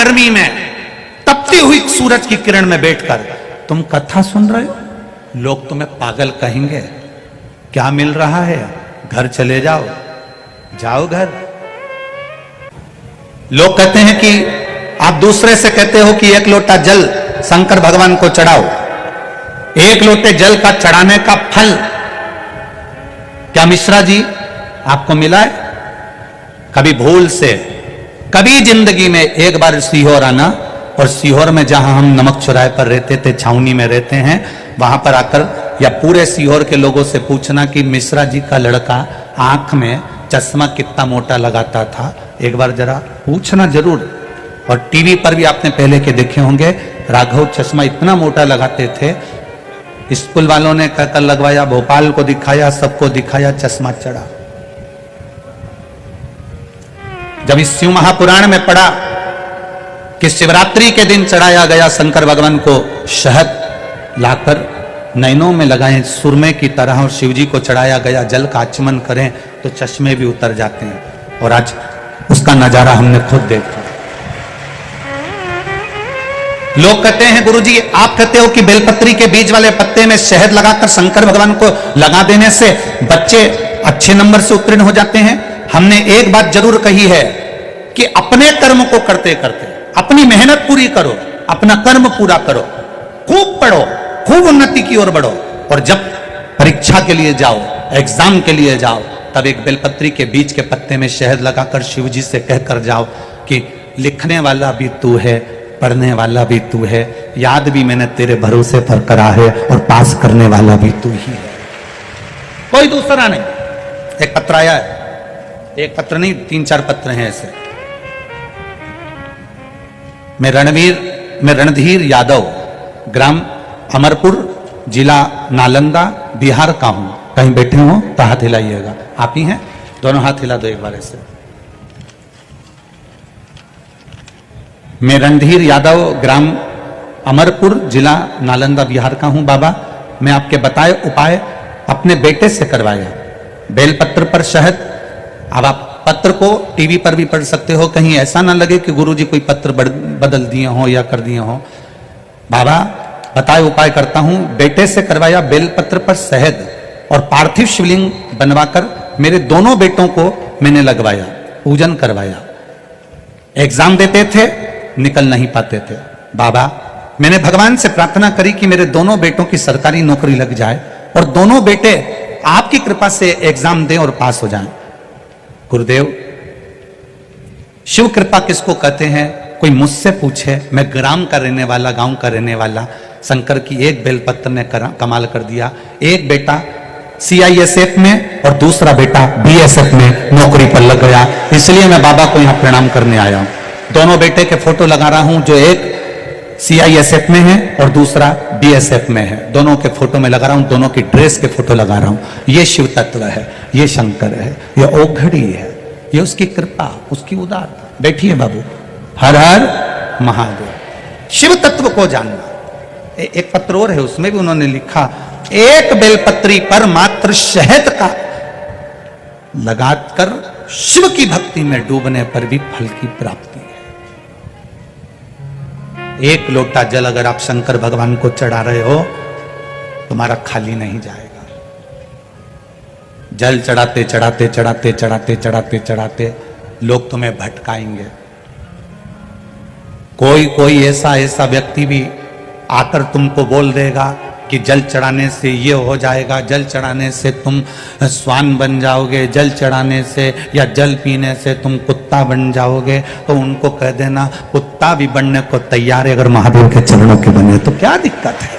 गर्मी में, तपती हुई सूरज की किरण में बैठकर तुम कथा सुन रहे हो, लोग तुम्हें पागल कहेंगे। क्या मिल रहा है? घर चले जाओ, जाओ घर। लोग कहते हैं कि आप दूसरे से कहते हो कि एक लोटा जल शंकर भगवान को चढ़ाओ, एक लोटे जल का चढ़ाने का फल क्या मिश्रा जी आपको मिला है? कभी भूल से, कभी जिंदगी में एक बार सीहोर आना, और सीहोर में जहां हम नमक चौराहे पर रहते थे, छावनी में रहते हैं, वहां पर आकर या पूरे सीहोर के लोगों से पूछना कि मिश्रा जी का लड़का आंख में चश्मा कितना मोटा लगाता था, एक बार जरा पूछना जरूर। और टीवी पर भी आपने पहले के देखे होंगे, राघव चश्मा इतना मोटा लगाते थे, स्कूल वालों ने कहकर लगवाया, भोपाल को दिखाया, सबको दिखाया, चश्मा चढ़ा। जब इस शिव महापुराण में पढ़ा कि शिवरात्रि के दिन चढ़ाया गया शंकर भगवान को शहद लाकर नैनों में लगाएं सुरमे की तरह, और शिव जी को चढ़ाया गया जल का आचमन करें तो चश्मे भी उतर जाते हैं, और आज उसका नजारा हमने खुद देखा। लोग कहते हैं गुरुजी आप कहते हो कि बेलपत्री के बीज वाले पत्ते में शहद लगाकर शंकर भगवान को लगा देने से बच्चे अच्छे नंबर से उत्तीर्ण हो जाते हैं। हमने एक बात जरूर कही है कि अपने कर्म को करते करते अपनी मेहनत पूरी करो, अपना कर्म पूरा करो, खूब पढ़ो, खूब उन्नति की ओर बढ़ो, और जब परीक्षा के लिए जाओ, एग्जाम के लिए जाओ, तब एक बेलपत्री के बीज के पत्ते में शहद लगाकर शिव जी से कहकर जाओ कि लिखने वाला भी तू है, पढ़ने वाला भी तू है, याद भी मैंने तेरे भरोसे पर करा है, और पास करने वाला भी तू ही है, कोई दूसरा नहीं। एक पत्र आया है, एक पत्र नहीं 3-4 पत्र हैं ऐसे। मैं रणधीर यादव, ग्राम अमरपुर, जिला नालंदा, बिहार का हूं। कहीं बैठे हो तो हाथ हिलाइएगा। आप ही हैं? दोनों हाथ हिला दो एक बार ऐसे। मैं रणधीर यादव, ग्राम अमरपुर, जिला नालंदा, बिहार का हूं। बाबा मैं आपके बताए उपाय अपने बेटे से करवाया, बेलपत्र पर शहद। अब आप पत्र को टीवी पर भी पढ़ सकते हो, कहीं ऐसा ना लगे कि गुरुजी कोई पत्र बदल दिए हो या कर दिए हो। बाबा बताए उपाय करता हूं, बेटे से करवाया बेलपत्र पर शहद और पार्थिव शिवलिंग बनवाकर मेरे दोनों बेटों को मैंने लगवाया, पूजन करवाया। एग्जाम देते थे, निकल नहीं पाते थे। बाबा मैंने भगवान से प्रार्थना करी कि मेरे दोनों बेटों की सरकारी नौकरी लग जाए और दोनों बेटे आपकी कृपा से एग्जाम दें और पास हो जाएं। गुरुदेव शिव कृपा किसको कहते हैं? कोई मुझसे पूछे, मैं ग्राम का रहने वाला, गांव का रहने वाला, शंकर की एक बेलपत्र ने कमाल कर दिया। एक बेटा CISF में और दूसरा बेटा BSF में नौकरी पर लग गया। इसलिए मैं बाबा को यहां प्रणाम करने आया हूं। दोनों बेटे के फोटो लगा रहा हूं, जो एक CISF में है और दूसरा BSF में है। दोनों के फोटो में लगा रहा हूं, दोनों की ड्रेस के फोटो लगा रहा हूं। ये शिव तत्व है, ये शंकर है, ये औघड़ी है, ये उसकी कृपा, उसकी उदारता। बैठिए बाबू। हर हर महादेव। शिव तत्व को जानना। एक पत्र और है, उसमें भी उन्होंने लिखा, एक बेलपत्री पर मात्र शहद का लगाकर शिव की भक्ति में डूबने पर भी फल की प्राप्ति है। एक लोटा जल अगर आप शंकर भगवान को चढ़ा रहे हो, तुम्हारा खाली नहीं जाएगा। जल चढ़ाते चढ़ाते चढ़ाते चढ़ाते चढ़ाते चढ़ाते लोग तुम्हें भटकाएंगे। कोई ऐसा व्यक्ति भी आकर तुमको बोल देगा कि जल चढ़ाने से ये हो जाएगा, जल चढ़ाने से तुम स्वान बन जाओगे, जल चढ़ाने से या जल पीने से तुम कुत्ता बन जाओगे, तो उनको कह देना कुत्ता भी बनने को तैयार है अगर महादेव के चरणों के बने तो क्या दिक्कत है?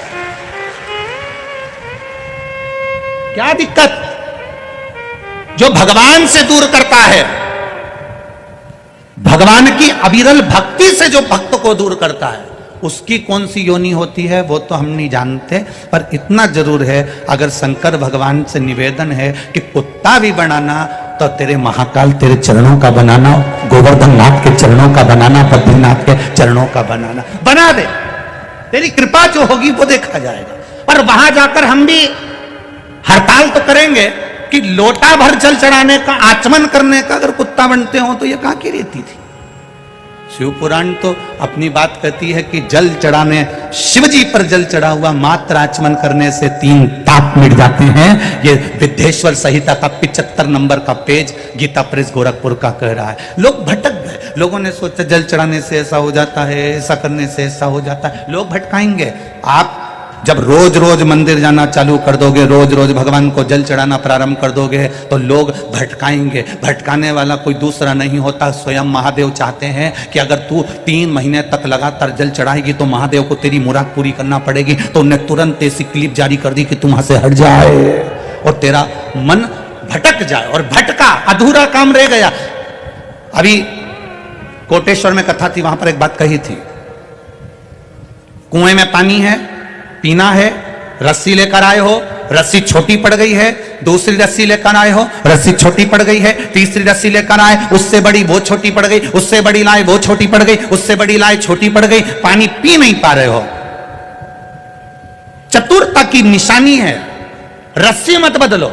क्या दिक्कत? जो भगवान से दूर करता है, भगवान की अविरल भक्ति से जो भक्त को दूर करता है, उसकी कौन सी योनि होती है वो तो हम नहीं जानते। पर इतना जरूर है, अगर शंकर भगवान से निवेदन है कि कुत्ता भी बनाना तो तेरे महाकाल तेरे चरणों का बनाना, गोवर्धन नाथ के चरणों का बनाना, बद्रीनाथ के चरणों का बनाना, बना दे। तेरी कृपा जो होगी वो देखा जाएगा। पर वहां जाकर हम भी हड़ताल तो करेंगे कि लोटा भर जल चढ़ाने का, आचमन करने का अगर कुत्ता बनते हो तो ये कहां की रीति थी? शिव पुराण तो अपनी बात कहती है कि जल चढ़ाने, शिव जी पर जल चढ़ा हुआ मात्र आचमन करने से 3 पाप मिट जाते हैं। ये विद्येश्वर संहिता का 75 नंबर का पेज गीता प्रेस गोरखपुर का कह रहा है। लोग भटक गए, लोगों ने सोचा जल चढ़ाने से ऐसा हो जाता है, ऐसा करने से ऐसा हो जाता है। लोग भटकाएंगे। आप जब रोज रोज मंदिर जाना चालू कर दोगे, रोज रोज भगवान को जल चढ़ाना प्रारंभ कर दोगे, तो लोग भटकाएंगे। भटकाने वाला कोई दूसरा नहीं होता, स्वयं महादेव चाहते हैं कि अगर तू 3 महीने तक लगातार जल चढ़ाएगी तो महादेव को तेरी मुराद पूरी करना पड़ेगी। तो उन्होंने तुरंत ऐसी क्लिप जारी कर दी कि तुम वहां से हट जाए और तेरा मन भटक जाए। और भटका, अधूरा काम रह गया। अभी कोटेश्वर में कथा थी, वहां पर एक बात कही थी, कुएं में पानी है, पीना है, रस्सी लेकर आए हो, रस्सी छोटी पड़ गई है, दूसरी रस्सी लेकर आए हो, रस्सी छोटी पड़ गई है, तीसरी रस्सी लेकर आए, उससे बड़ी वो छोटी पड़ गई, उससे बड़ी लाए वो छोटी पड़ गई, उससे बड़ी लाए छोटी पड़ गई, पानी पी नहीं पा रहे हो। चतुरता की निशानी है, रस्सी मत बदलो।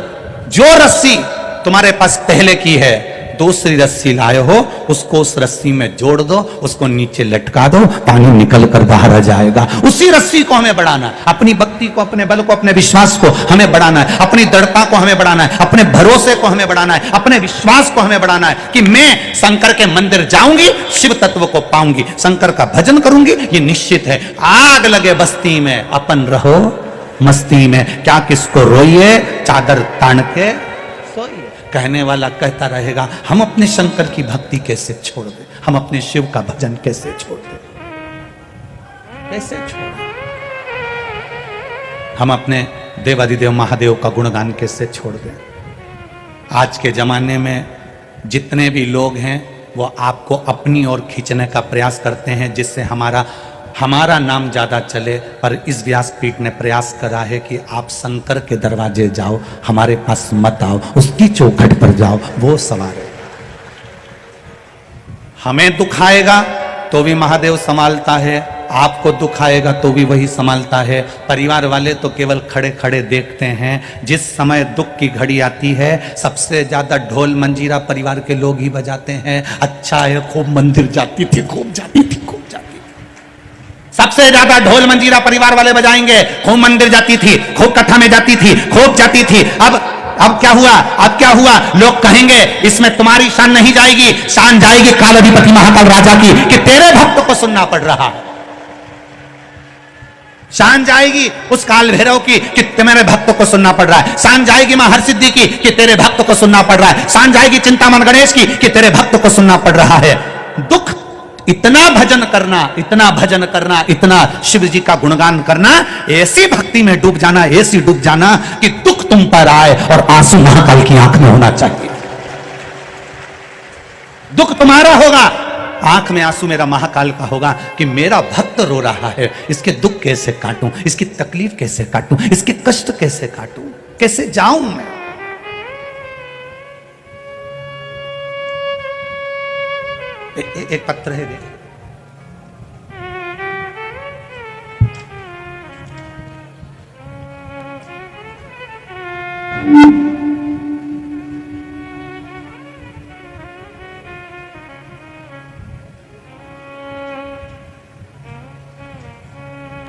जो रस्सी तुम्हारे पास पहले की है, दूसरी रस्सी लाए हो, उसको उस रस्सी में जोड़ दो, उसको नीचे लटका दो, पानी निकल कर बाहर आ जाएगा। उसी रस्सी को हमें बढ़ाना है, अपनी भक्ति को, अपने बल को, अपने विश्वास को हमें बढ़ाना है, अपनी दृढ़ता को हमें बढ़ाना है, अपने भरोसे को हमें बढ़ाना है, अपने विश्वास को हमें बढ़ाना है कि मैं शंकर के मंदिर जाऊंगी, शिव तत्व को पाऊंगी, शंकर का भजन करूंगी, ये निश्चित है। आग लगे बस्ती में, अपन रहो मस्ती में, क्या किसको रोइए, चादर तान के सोइए। कहने वाला कहता रहेगा, हम अपने शंकर की भक्ति कैसे छोड़ दें, हम अपने शिव का भजन कैसे छोड़ दें, कैसे छोड़, हम अपने देवादिदेव महादेव का गुणगान कैसे छोड़ दें। आज के जमाने में जितने भी लोग हैं वो आपको अपनी ओर खींचने का प्रयास करते हैं, जिससे हमारा नाम ज्यादा चले। पर इस व्यासपीठ ने प्रयास करा है कि आप शंकर के दरवाजे जाओ, हमारे पास मत आओ, उसकी चौखट पर जाओ, वो सवार है। हमें दुख आएगा तो भी महादेव संभालता है, आपको दुख आएगा तो भी वही संभालता है। परिवार वाले तो केवल खड़े खड़े देखते हैं। जिस समय दुख की घड़ी आती है, सबसे ज्यादा ढोल मंजीरा परिवार के लोग ही बजाते हैं। अच्छा है, खूब मंदिर जाती थी, खूब जाती थी, खूब जाती थी। सबसे ज्यादा ढोल मंजीरा परिवार वाले बजाएंगे। खूब मंदिर जाती थी, खूब कथा में जाती थी, खूब जाती थी। अब क्या हुआ, अब क्या हुआ? लोग कहेंगे इसमें तुम्हारी शान नहीं जाएगी, शान जाएगी काल अधिपति महाकाल राजा की, कि तेरे भक्त को सुनना पड़ रहा है। शान जाएगी उस काल भैरव की कि तुम्हारे भक्त को सुनना पड़ रहा है। शान जाएगी मां हरसिद्धि की कि तेरे भक्त को सुनना पड़ रहा है। शान जाएगी चिंतामन गणेश की कि तेरे भक्त को सुनना पड़ रहा है। दुख, इतना भजन करना, इतना भजन करना, इतना शिव जी का गुणगान करना, ऐसी भक्ति में डूब जाना, ऐसी डूब जाना कि दुख तुम पर आए और आंसू महाकाल की आंख में होना चाहिए। दुख तुम्हारा होगा, आंख में आंसू मेरा महाकाल का होगा कि मेरा भक्त रो रहा है, इसके दुख कैसे काटूं, इसकी तकलीफ कैसे काटूं, इसके कष्ट कैसे काटूं, कैसे जाऊं मैं। एक पत्र है, देख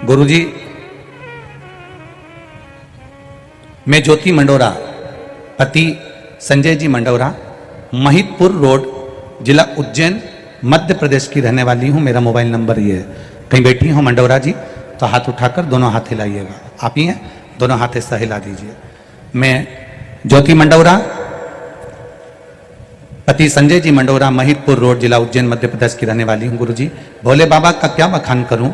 गुरुजी, मैं ज्योति मंडोरा, पति संजय जी मंडोरा, महितपुर रोड, जिला उज्जैन, मध्य प्रदेश की रहने वाली हूं। मेरा मोबाइल नंबर ये है। कहीं बैठी हो मंडोरा जी तो हाथ उठाकर दोनों हाथ हिलाइएगा। आप ही हैं, दोनों हाथ ऐसा हिला दीजिए। मैं ज्योति मंडोरा, पति संजय जी मंडोरा, महितपुर रोड, जिला उज्जैन, मध्य प्रदेश की रहने वाली हूं। गुरुजी, भोले बाबा का क्या बखान करूं,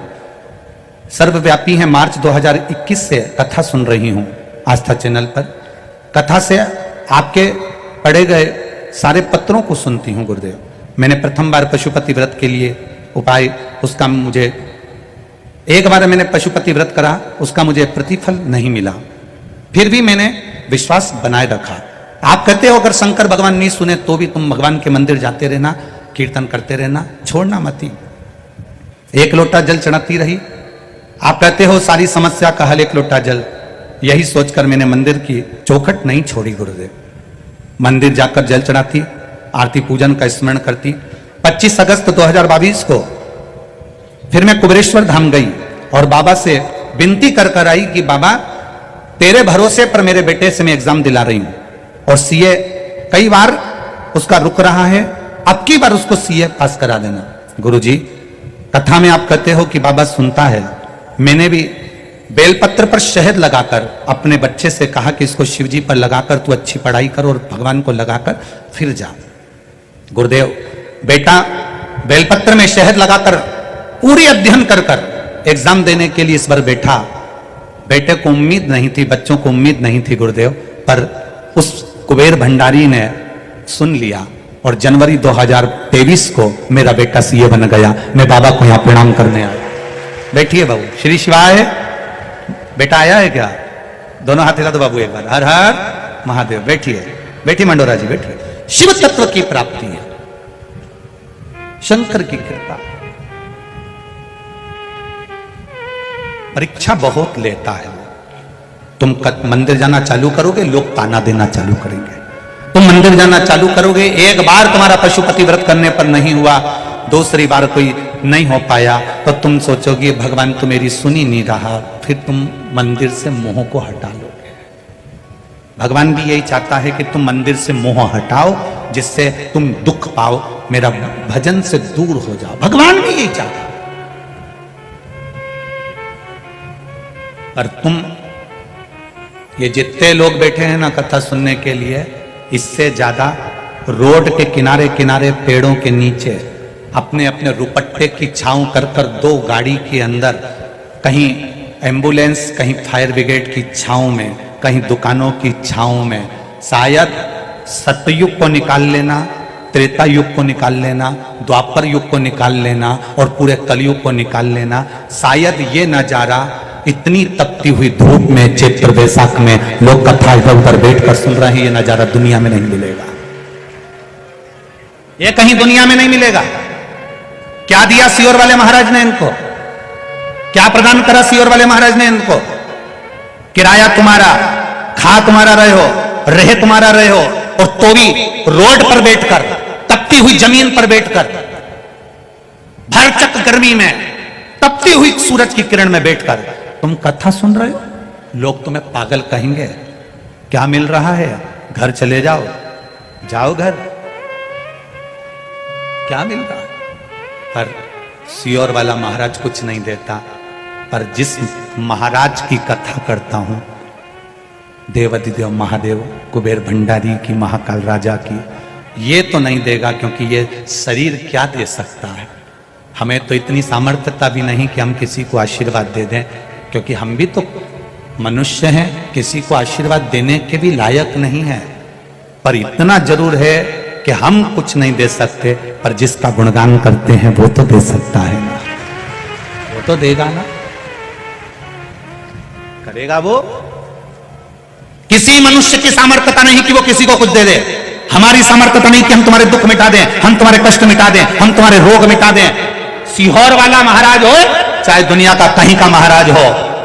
सर्वव्यापी है। मार्च 2021 से कथा सुन रही हूं आस्था चैनल पर। कथा से आपके पढ़े गए सारे पत्रों को सुनती हूं गुरुदेव। मैंने प्रथम बार पशुपति व्रत के लिए उपाय, उसका मुझे एक बार मैंने पशुपति व्रत करा, उसका मुझे प्रतिफल नहीं मिला। फिर भी मैंने विश्वास बनाए रखा। आप कहते हो अगर शंकर भगवान नहीं सुने तो भी तुम भगवान के मंदिर जाते रहना, कीर्तन करते रहना, छोड़ना मती। एक लोटा जल चढ़ाती रही। आप कहते हो सारी समस्या का हल एक लोटा जल। यही सोचकर मैंने मंदिर की चौखट नहीं छोड़ी गुरुदेव। मंदिर जाकर जल चढ़ाती, आरती पूजन का स्मरण करती, 25 अगस्त 2022 को फिर मैं कुबेरेश्वर धाम गई और बाबा से विनती कर कर आई कि बाबा तेरे भरोसे पर मेरे बेटे से मैं एग्जाम दिला रही हूं और सीए कई बार उसका रुक रहा है, अब की बार उसको सीए पास करा देना। गुरुजी, कथा में आप कहते हो कि बाबा सुनता है। मैंने भी बेलपत्र पर शहद लगाकर अपने बच्चे से कहा कि इसको शिवजी पर लगाकर तू अच्छी पढ़ाई कर और भगवान को लगाकर फिर जा। गुरुदेव, बेटा बेलपत्र में शहद लगाकर पूरी अध्ययन कर कर एग्जाम देने के लिए इस बार बैठा। बेटे को उम्मीद नहीं थी, बच्चों को उम्मीद नहीं थी गुरुदेव, पर उस कुबेर भंडारी ने सुन लिया और जनवरी 2023 को मेरा बेटा सीए बन गया। मैं बाबा को यहां प्रणाम करने आया। बैठिए बाबू। श्री शिवाय। बेटा आया है क्या? दोनों हाथ हिला दो बाबू एक बार। हर हर महादेव। बैठिए, बैठिए मंडोरा जी, बैठिए। शिव तत्व की प्राप्ति है, शंकर की कृपा। परीक्षा बहुत लेता है। तुम मंदिर जाना चालू करोगे, लोग ताना देना चालू करेंगे। तुम मंदिर जाना चालू करोगे, एक बार तुम्हारा पशुपति व्रत करने पर नहीं हुआ, दूसरी बार कोई नहीं हो पाया, तो तुम सोचोगे भगवान तो मेरी सुन ही नहीं रहा, फिर तुम मंदिर से मोह को हटा लोगे। भगवान भी यही चाहता है कि तुम मंदिर से मोह हटाओ, जिससे तुम दुख पाओ, मेरा भजन से दूर हो जाओ। भगवान भी यही चाहता है। पर तुम ये जितने लोग बैठे हैं ना कथा सुनने के लिए, इससे ज्यादा रोड के किनारे किनारे पेड़ों के नीचे अपने अपने रुपट्टे की छांव कर कर 2 गाड़ी के अंदर, कहीं एम्बुलेंस, कहीं फायर ब्रिगेड की छांव में, कहीं दुकानों की छांव में, शायद सतयुग को निकाल लेना, त्रेता युग को निकाल लेना, द्वापर युग को निकाल लेना और पूरे कलयुग को निकाल लेना, शायद ये नजारा इतनी तपती हुई धूप में चैत्र वैशाख में लोग कथा इधर उधर बैठकर सुन रहे हैं, ये नजारा दुनिया में नहीं मिलेगा। ये कहीं दुनिया में नहीं मिलेगा। क्या दिया सियोर वाले महाराज ने इनको? क्या प्रदान करा सियोर वाले महाराज ने इनको? किराया तुम्हारा, खा तुम्हारा रहे हो, रहे तुम्हारा रहे हो, और तो भी रोड पर बैठकर, तपती हुई जमीन पर बैठकर, भरचक गर्मी में, तपती हुई सूरज की किरण में बैठकर तुम कथा सुन रहे हो। लोग तुम्हें पागल कहेंगे। क्या मिल रहा है? घर चले जाओ, जाओ घर, क्या मिल रहा है? पर सियोर वाला महाराज कुछ नहीं देता। पर जिस महाराज की कथा करता हूं, देवाधिदेव महादेव कुबेर भंडारी की, महाकाल राजा की, ये तो नहीं देगा, क्योंकि ये शरीर क्या दे सकता है। हमें तो इतनी सामर्थ्यता भी नहीं कि हम किसी को आशीर्वाद दे दें, क्योंकि हम भी तो मनुष्य हैं, किसी को आशीर्वाद देने के भी लायक नहीं है। पर इतना जरूर है कि हम कुछ नहीं दे सकते, पर जिसका गुणगान करते हैं वो तो दे सकता है ना, वो तो देगा ना, करेगा वो। किसी मनुष्य की सामर्थ्यता नहीं कि वो किसी को कुछ दे दे। हमारी सामर्थ्यता नहीं कि हम तुम्हारे दुख मिटा दें, हम तुम्हारे कष्ट मिटा दें, हम तुम्हारे रोग मिटा दें। सीहोर वाला महाराज हो, चाहे दुनिया का कहीं का महाराज हो,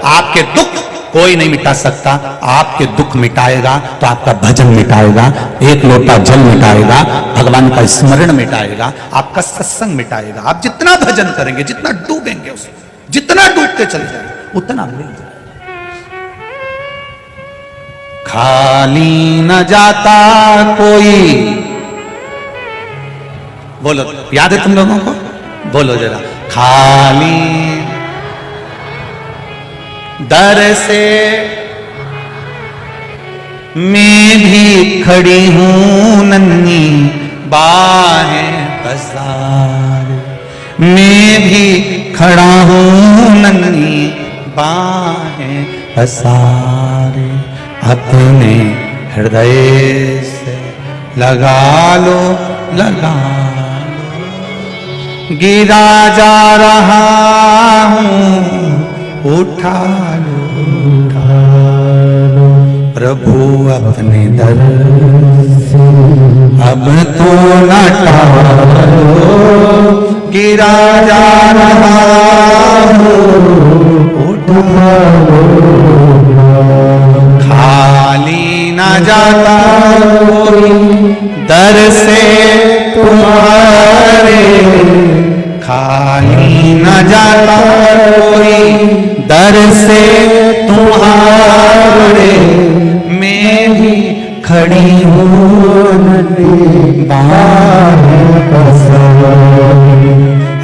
आपके दुख कोई नहीं मिटा सकता। आपके दुख मिटाएगा तो आपका भजन मिटाएगा, एक लोटा जल मिटाएगा, भगवान का स्मरण मिटाएगा, आपका सत्संग मिटाएगा। आप जितना भजन करेंगे, जितना डूबेंगे उसमें, जितना डूबते चले जाएंगे, उतना मिल जाएगा। खाली न जाता कोई, बोलो, याद है तुम लोगों को? बोलो जरा। खाली दर से मैं भी खड़ी हूं नन्ही बाहें पसारे, मैं भी खड़ा हूं नन्ही बाहें पसारे, अपने हृदय से लगा लो, लगा लो, गिरा जा रहा हूं, उठा लो, उठा लो, प्रभु अपने दर से अब तो न टालो, गिरा जा रहा हूं, उठा लो, खाली न जाता कोई दर से तुम्हारे, न जाता कोई दर से तुम्हारे, मैं भी खड़ी हूँ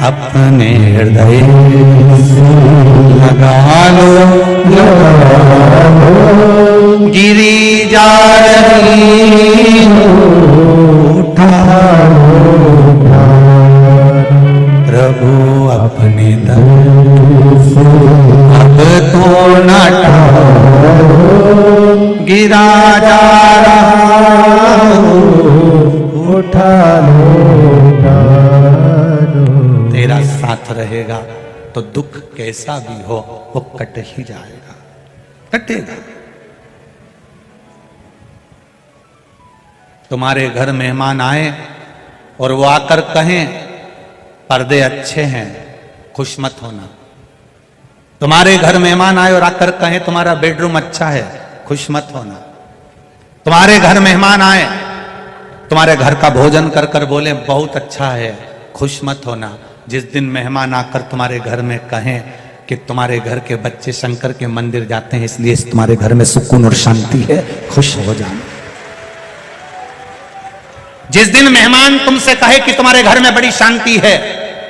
अपने हृदय लगा लो, गिरी जा रही उठा प्रभु अपने दर से अब तो न गिरा जा रहा उठा लो, तेरा साथ रहेगा तो दुख कैसा भी हो वो कट ही जाएगा, कटेगा। तुम्हारे घर मेहमान आए और वो आकर कहें पर्दे अच्छे हैं, खुश मत होना। तुम्हारे घर मेहमान आए और आकर कहें तुम्हारा बेडरूम अच्छा है, खुश मत होना। तुम्हारे घर मेहमान आए, तुम्हारे घर का भोजन कर कर बोले बहुत अच्छा है, खुश मत होना। जिस दिन मेहमान आकर तुम्हारे घर में कहें कि तुम्हारे घर के बच्चे शंकर के मंदिर जाते हैं इसलिए तुम्हारे घर में सुकून और शांति है, खुश हो जाना। जिस दिन मेहमान तुमसे कहे कि तुम्हारे घर में बड़ी शांति है,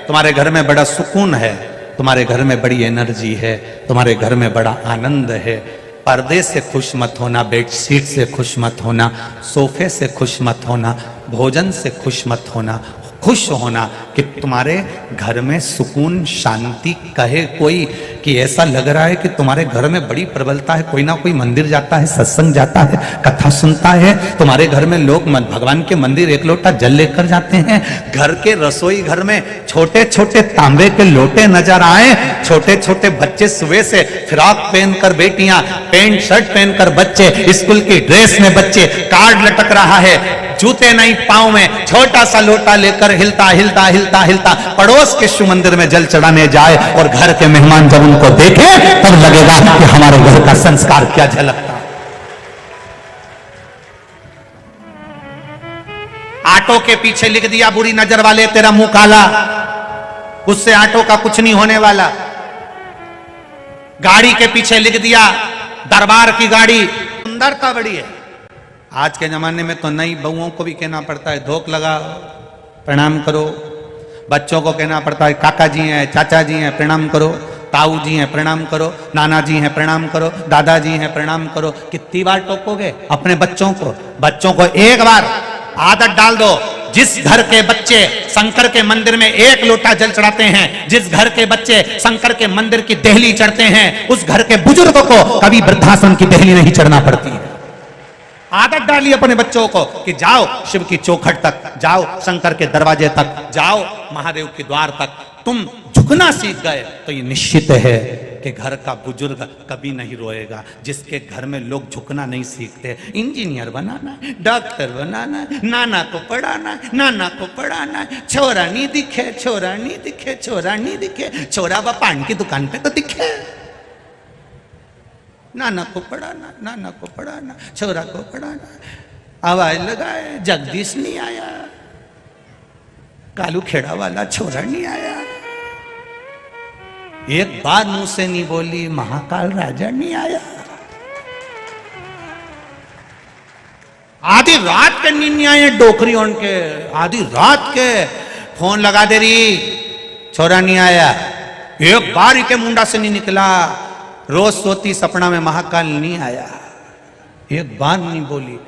तुम्हारे घर में बड़ा सुकून है, तुम्हारे घर में बड़ी एनर्जी है, तुम्हारे घर में बड़ा आनंद है, पर्दे से खुश मत होना, बेडशीट से खुश मत होना, सोफे से खुश मत होना, भोजन से खुश मत होना। खुश होना कि तुम्हारे घर में सुकून शांति। कहे कोई कि ऐसा लग रहा है कि तुम्हारे घर में बड़ी प्रबलता है, कोई ना कोई मंदिर जाता है, सत्संग जाता है, कथा सुनता है। तुम्हारे घर में लोग भगवान के मंदिर एक लोटा जल लेकर जाते हैं। घर के रसोई घर में छोटे छोटे तांबे के लोटे नजर आए, छोटे छोटे बच्चे सुबह से फ्रॉक पहनकर, बेटियां पैंट शर्ट पहनकर, बच्चे स्कूल की ड्रेस में, बच्चे कार्ड लटक रहा है, जूते नहीं पांव में, छोटा सा लोटा लेकर हिलता हिलता हिलता हिलता पड़ोस के शिव मंदिर में जल चढ़ाने जाए और घर के मेहमान जब उनको देखे तब लगेगा कि हमारे घर का संस्कार क्या झलकता। आटो के पीछे लिख दिया बुरी नजर वाले तेरा मुंह काला, उससे आटो का कुछ नहीं होने वाला। गाड़ी के पीछे लिख दिया दरबार की गाड़ी, सुंदरता बड़ी है। आज के जमाने में तो नई बहुओं को भी कहना पड़ता है धोख लगा, प्रणाम करो। बच्चों को कहना पड़ता है काका जी हैं, चाचा जी हैं, प्रणाम करो। ताऊ जी हैं, प्रणाम करो। नाना जी हैं, प्रणाम करो। दादाजी हैं, प्रणाम करो। कितनी बार टोकोगे अपने बच्चों को? बच्चों को एक बार आदत डाल दो। जिस घर के बच्चे शंकर के मंदिर में एक लोटा जल चढ़ाते हैं, जिस घर के बच्चे शंकर के मंदिर की देहली चढ़ते हैं, उस घर के बुजुर्गों को कभी वृद्धाश्रम की देहली नहीं चढ़ना पड़ती है। आदत डाली अपने बच्चों को कि जाओ शिव की चौखट तक, जाओ शंकर के दरवाजे तक, जाओ महादेव के द्वार तक। तुम झुकना सीख गए तो ये निश्चित है कि घर का बुजुर्ग कभी नहीं रोएगा। जिसके घर में लोग झुकना नहीं सीखते, इंजीनियर बनाना है, डॉक्टर बनाना है, नाना को पढ़ाना है, नाना को पढ़ाना है, छोरा नहीं दिखे, छोरा नहीं दिखे, छोरा नहीं दिखे, छोरा व पान की दुकान पे तो दिखे। नाना को पढ़ाना, नाना को पढ़ाना, छोरा को पढ़ाना। आवाज लगाए जगदीश नहीं आया, कालू खेड़ा वाला छोरा नहीं आया। एक बार मुंह से नहीं बोली महाकाल राजा नहीं आया। आधी रात के नींद नहीं आए डोकरी उनके, आधी रात के फोन लगा दे रही, छोरा नहीं आया। एक बार ही के मुंडा से नहीं निकला। रोज सोती सपना में महाकाल नहीं आया, एक बार नहीं बोली।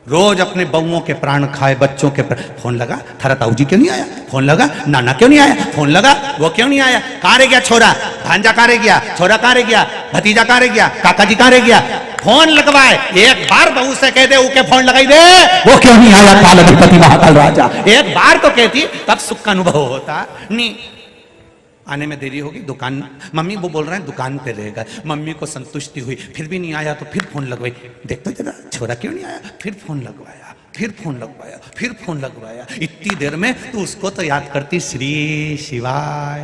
रोज अपने बहुओं के प्राण खाए, बच्चों के फोन लगा, थारा ताऊ जी क्यों नहीं आया? फोन लगा, नाना क्यों नहीं आया? फोन लगा, वो क्यों नहीं आया? कहां रह गया छोरा? भांजा कहां रह गया? छोरा कहां रह गया? भतीजा कहां रह गया? काका जी कहां रह गया? फोन लगवाए। एक बार बहू से कह दे उके फोन लगाई दे, वो क्यों नहीं आया? काल अधिपति महाकाल राजा। एक बार तो कहती तब सुख का अनुभव होता। नहीं, आने में देरी होगी, दुकान मम्मी वो बोल रहे हैं दुकान पे रहेगा। मम्मी को संतुष्टि हुई, फिर भी नहीं आया तो फिर फोन लगवाई, देख तो जरा छोरा क्यों नहीं आया? फिर फोन लगवाया, फिर फोन लगवाया, फिर फोन लगवाया। इतनी देर में तो उसको तो याद करती श्री शिवाय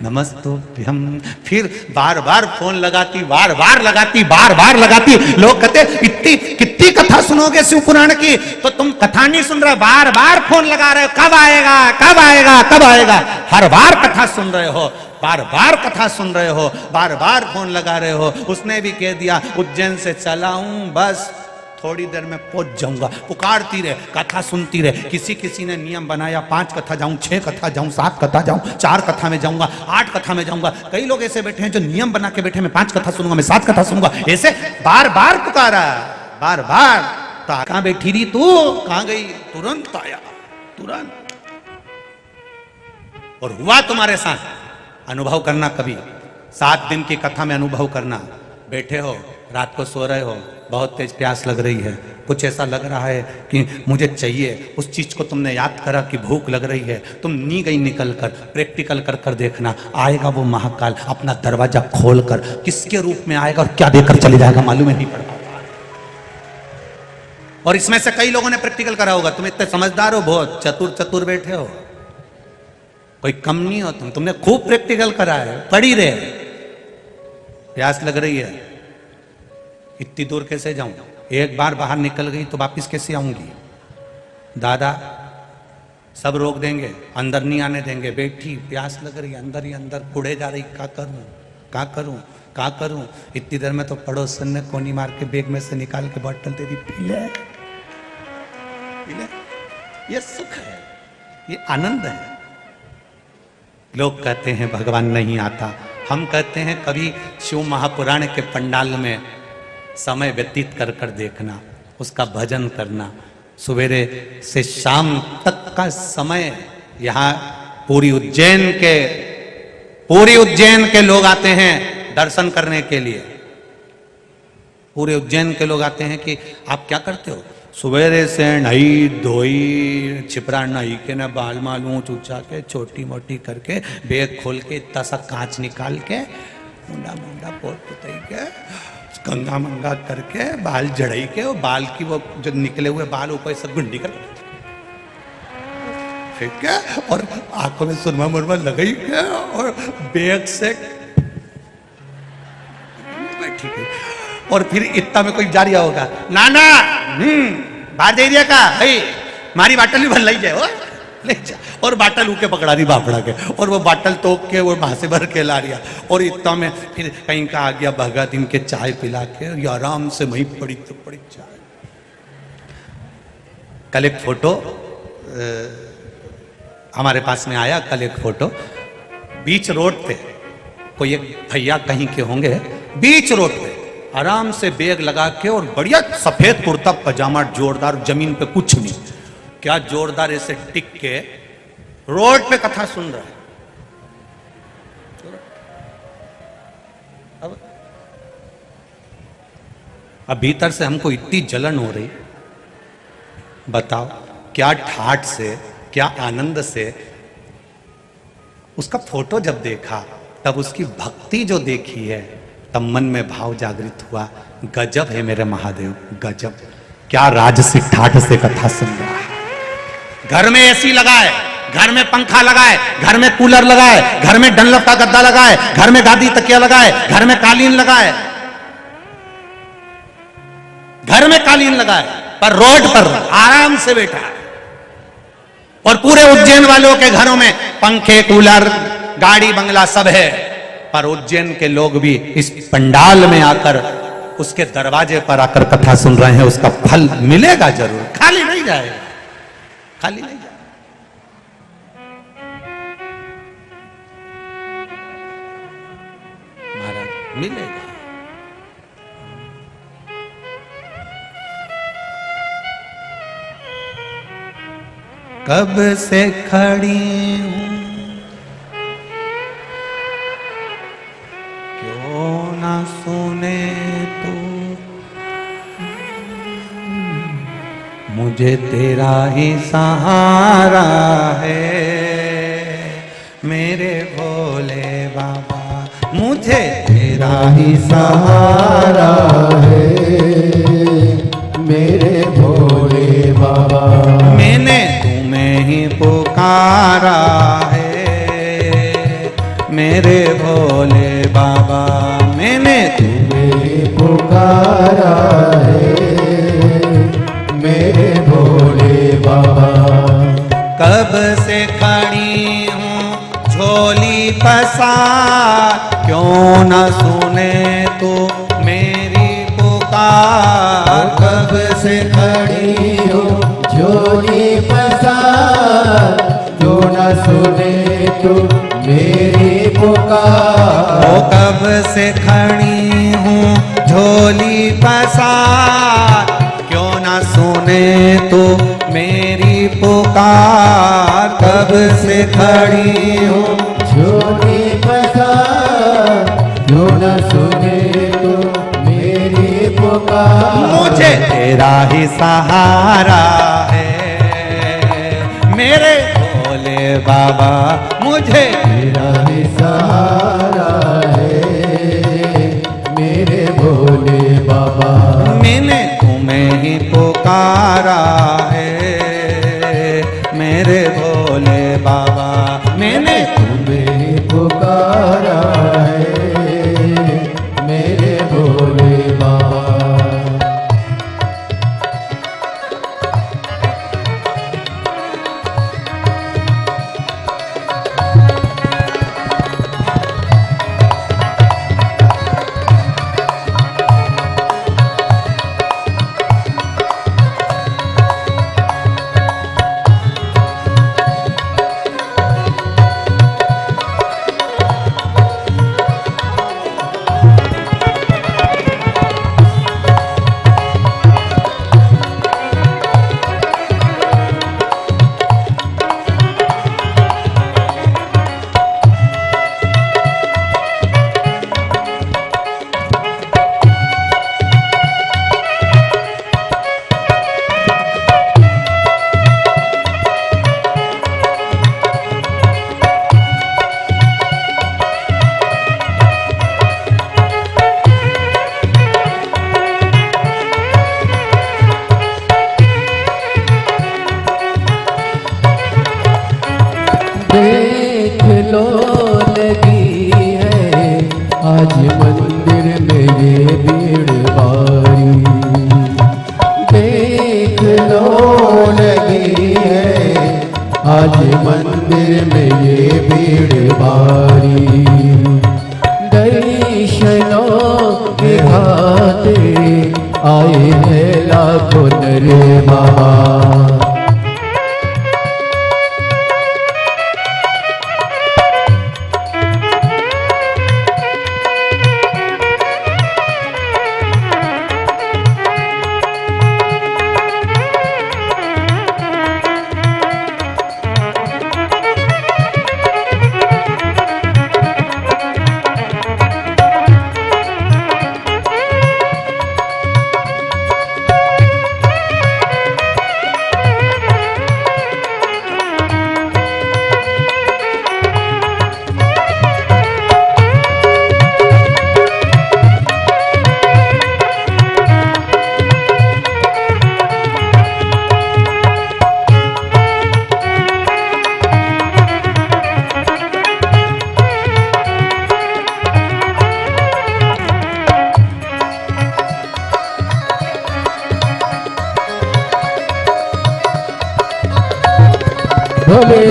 नमस्तुभ्यं। फिर बार बार फोन लगाती, बार बार लगाती, बार बार लगाती। लोग कहते इतनी कितनी कथा सुनोगे शिव पुराण की? तो तुम कथा नहीं सुन रहे, बार बार फोन लगा रहे हो, कब आएगा, कब आएगा, कब आएगा। हर बार कथा सुन रहे हो बार बार कथा सुन रहे हो, बार बार फोन लगा रहे हो। उसने भी कह दिया उज्जैन से चला हूं, बस थोड़ी देर में पहुंच जाऊंगा। पुकारती रहे, कथा सुनती रहे। किसी किसी ने नियम बनाया 5 कथा जाऊं, 6 कथा जाऊं, 7 कथा जाऊं, 4 कथा में जाऊंगा, 8 कथा में जाऊंगा। कई लोग ऐसे बैठे हैं जो नियम बना के बैठे, मैं 5 कथा सुनूंगा, मैं 7 कथा सुनूंगा। ऐसे बार बार पुकारा, बार बार। तो कहां बैठी रही तू, कहां गई? तुरंत आया, तुरंत। और हुआ तुम्हारे साथ। अनुभव करना कभी 7 दिन की कथा में अनुभव करना। बैठे हो, रात को सो रहे हो, बहुत तेज प्यास लग रही है, कुछ ऐसा लग रहा है कि मुझे चाहिए, उस चीज को तुमने याद करा कि भूख लग रही है, तुम नी गई निकल कर, प्रैक्टिकल कर कर देखना, आएगा वो महाकाल अपना दरवाजा खोल कर, किसके रूप में आएगा और क्या देकर चले जाएगा मालूम ही नहीं पड़ता। और इसमें से कई लोगों ने प्रैक्टिकल करा होगा। तुम इतने समझदार हो, बहुत चतुर चतुर बैठे हो, कोई कम नहीं हो तुमने खूब प्रैक्टिकल करा है। पड़ी रहे, प्यास लग रही है, इतनी दूर कैसे जाऊं, एक बार बाहर निकल गई तो वापिस कैसे आऊंगी? दादा सब रोक देंगे, अंदर नहीं आने देंगे। बैठी, प्यास लग रही, अंदर ही अंदर कुड़े जा रही, क्या करूं, क्या करूं, क्या करूं? इतनी देर में तो पड़ोसन ने कोनी मार के बैग में से निकाल के बोतल दे दी, पी ले, पी ले। ये सुख है, ये आनंद है। लोग कहते हैं भगवान नहीं आता, हम कहते हैं कभी शिव महापुराण के पंडाल में समय व्यतीत कर कर देखना, उसका भजन करना। सवेरे से शाम तक का समय यहाँ पूरी उज्जैन के लोग आते हैं दर्शन करने के लिए। पूरे उज्जैन के लोग आते हैं कि आप क्या करते हो? सवेरे से नई धोई छिपरा नई के न बाल मालूम ऊंचा के छोटी मोटी करके बैग खोल के इतना सा कांच निकाल के मुंडा मुंडा पोत पुताई के गंगा मंगा करके बाल जड़ई के, और बाल की वो जो निकले हुए बाल ऊपर सब गुंडी कर ठीक है, और आंखों में सुरमा मुरमा लगाई के, और बैग से ठीक है। और फिर इतना में कोई जा रहा होगा, नाना बाहर जा रहा का भाई, मारी बाटल भी भर लाई जाए, ले जा। और बाटल ऊके पकड़ा रही बापड़ा के, और वो बाटल तोप के वो वहां से भर के ला रिया। और इतना में फिर कहीं का आ गया भगत, इनके चाय पिला के ये आराम से वहीं पड़ी तो पड़ी चाय। कल एक फोटो हमारे पास में आया, कल एक फोटो बीच रोड पे, कोई एक भैया कहीं के होंगे, बीच रोड पे आराम से बैग लगा के और बढ़िया सफेद कुर्ता पजामा जोरदार, जमीन पे कुछ नहीं, क्या जोरदार ऐसे टिक के रोड पे कथा सुन रहा है। अब भीतर से हमको इतनी जलन हो रही, बताओ क्या ठाठ से, क्या आनंद से। उसका फोटो जब देखा तब उसकी भक्ति जो देखी है, तब मन में भाव जागृत हुआ, गजब है मेरे महादेव, गजब, क्या राजसिक ठाठ से कथा सुन रहा है। घर में एसी लगाए, घर में पंखा लगाए, घर में कूलर लगाए, घर में डनलप का गद्दा लगाए, घर में गादी तकिया लगाए, घर में कालीन लगाए, घर में कालीन लगाए, पर रोड पर आराम से बैठा है। और पूरे उज्जैन वालों के घरों में पंखे, कूलर, गाड़ी, बंगला सब है, पर उज्जैन के लोग भी इस पंडाल में आकर, उसके दरवाजे पर आकर कथा सुन रहे हैं। उसका फल मिलेगा जरूर, खाली नहीं जाएगा, खाली नहीं जाएगा। महाराज मिलेगा। कब से खड़ी हूं, क्यों ना सुने तू, मुझे तेरा ही सहारा है मेरे भोले बाबा, मुझे तेरा ही सहारा है मेरे भोले बाबा। मैंने तुम्हें ही पुकारा है मेरे भोले बाबा, मैंने तुम्हें ही पुकारा है मेरे भोले बाबा। कब से खड़ी हूँ झोली पसार, क्यों न सुने तो मेरी पुकार। कब से खड़ी हो झोली पसार, क्यों न सुने तू मेरी पुकार। ओ कब से खड़ी हूँ झोली पसार, क्यों न सुने तो मेरी पुकार। कब से खड़ी हूँ झोली पसार, क्यों न सुने तू मेरी पुकार। मुझे तेरा ही सहारा है मेरे भोले बाबा, मुझे तेरा ही सहारा है मेरे भोले बाबा। मैंने तुम्हें ही पुकारा है मेरे भोले बाबा, मैंने तुम्हें ही पुकारा है मेरे भोले बाबा। देख लो लगी है आज मंदिर में ये भीड़ भारी। देख लो लगी है आज मंदिर में ये भीड़ भारी। दर्शनों के खातिर आए हैं लाखों नर बाबा। भोले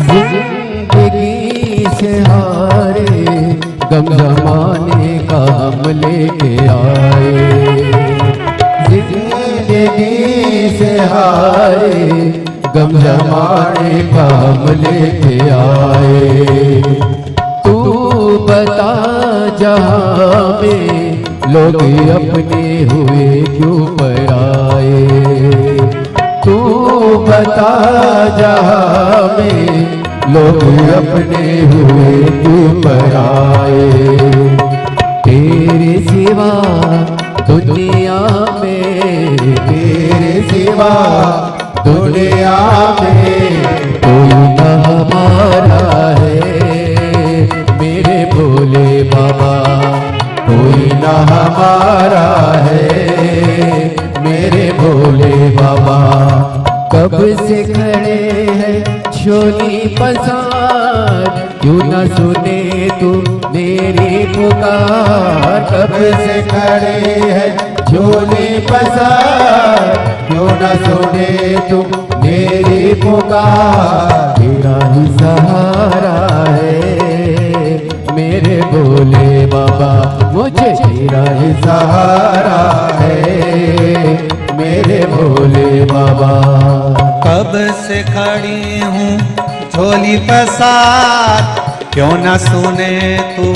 जिंदगी से हारे गम जमाने का हम लेके आए। जिंदगी से हारे गम जमाने का हम लेके आए। तू बता जहाँ में लोग अपने हुए क्यों पराए। तू बता जहाँ में लोग अपने हुए क्यों पराए। तेरे सिवा दुनिया में तेरे सिवा दुनिया में कोई न हमारा है मेरे भोले बाबा, कोई न हमारा है मेरे भोले बाबा। कब से खड़े हैं झोली पसार, क्यों न सुने तू मेरी पुकार। कब से खड़े हैं झोली पसार, क्यों न सुने तू मेरी पुकार। तेरा ही सहारा है मेरे भोले बाबा, मुझे तेरा ही सहारा है मेरे भोले बाबा। कब से खड़ी हूँ झोली पसार, क्यों न सुने तू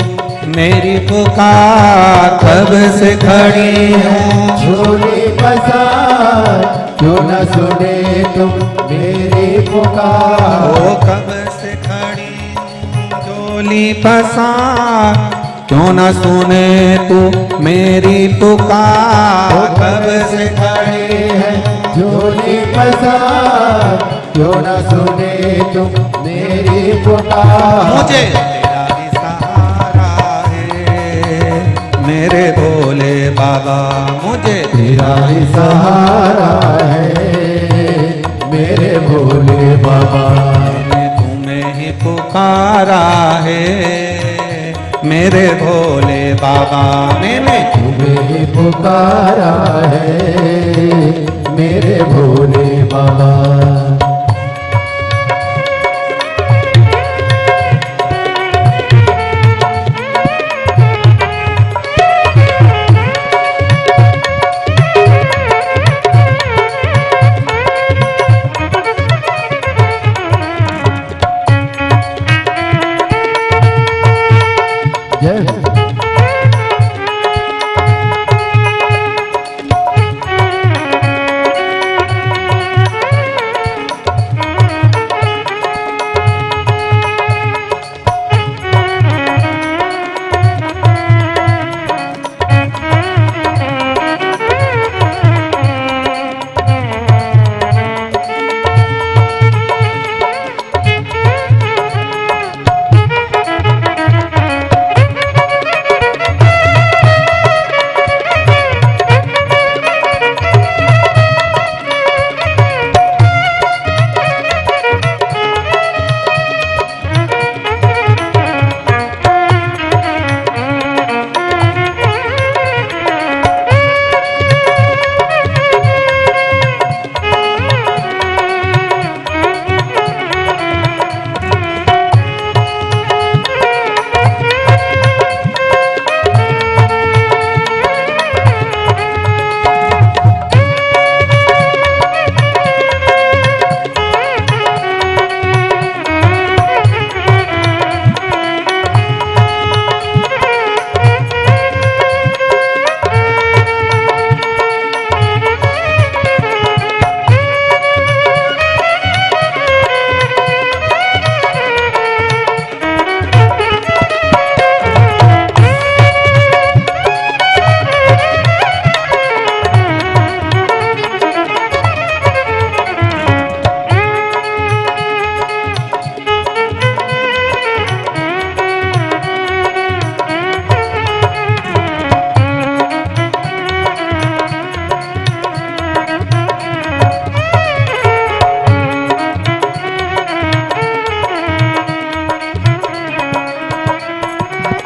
मेरी पुकार। कब से खड़ी हूँ झोली पसार, क्यों न सुने तुम मेरी पुकार। ओ कब से खड़ी हूँ झोली पसार, क्यों न सुने तू मेरी पुकार। कब से खड़े हैं झोली पसार, क्यों न सुने तुम मेरी पुकार। मुझे तेरा ही सहारा है मेरे भोले बाबा, मुझे तेरा ही सहारा है मेरे भोले बाबा। मैंने तुम्हें ही पुकारा है मेरे भोले बाबा, मैंने तुम्हें ही पुकारा है मेरे भोले बाबा। जय हो।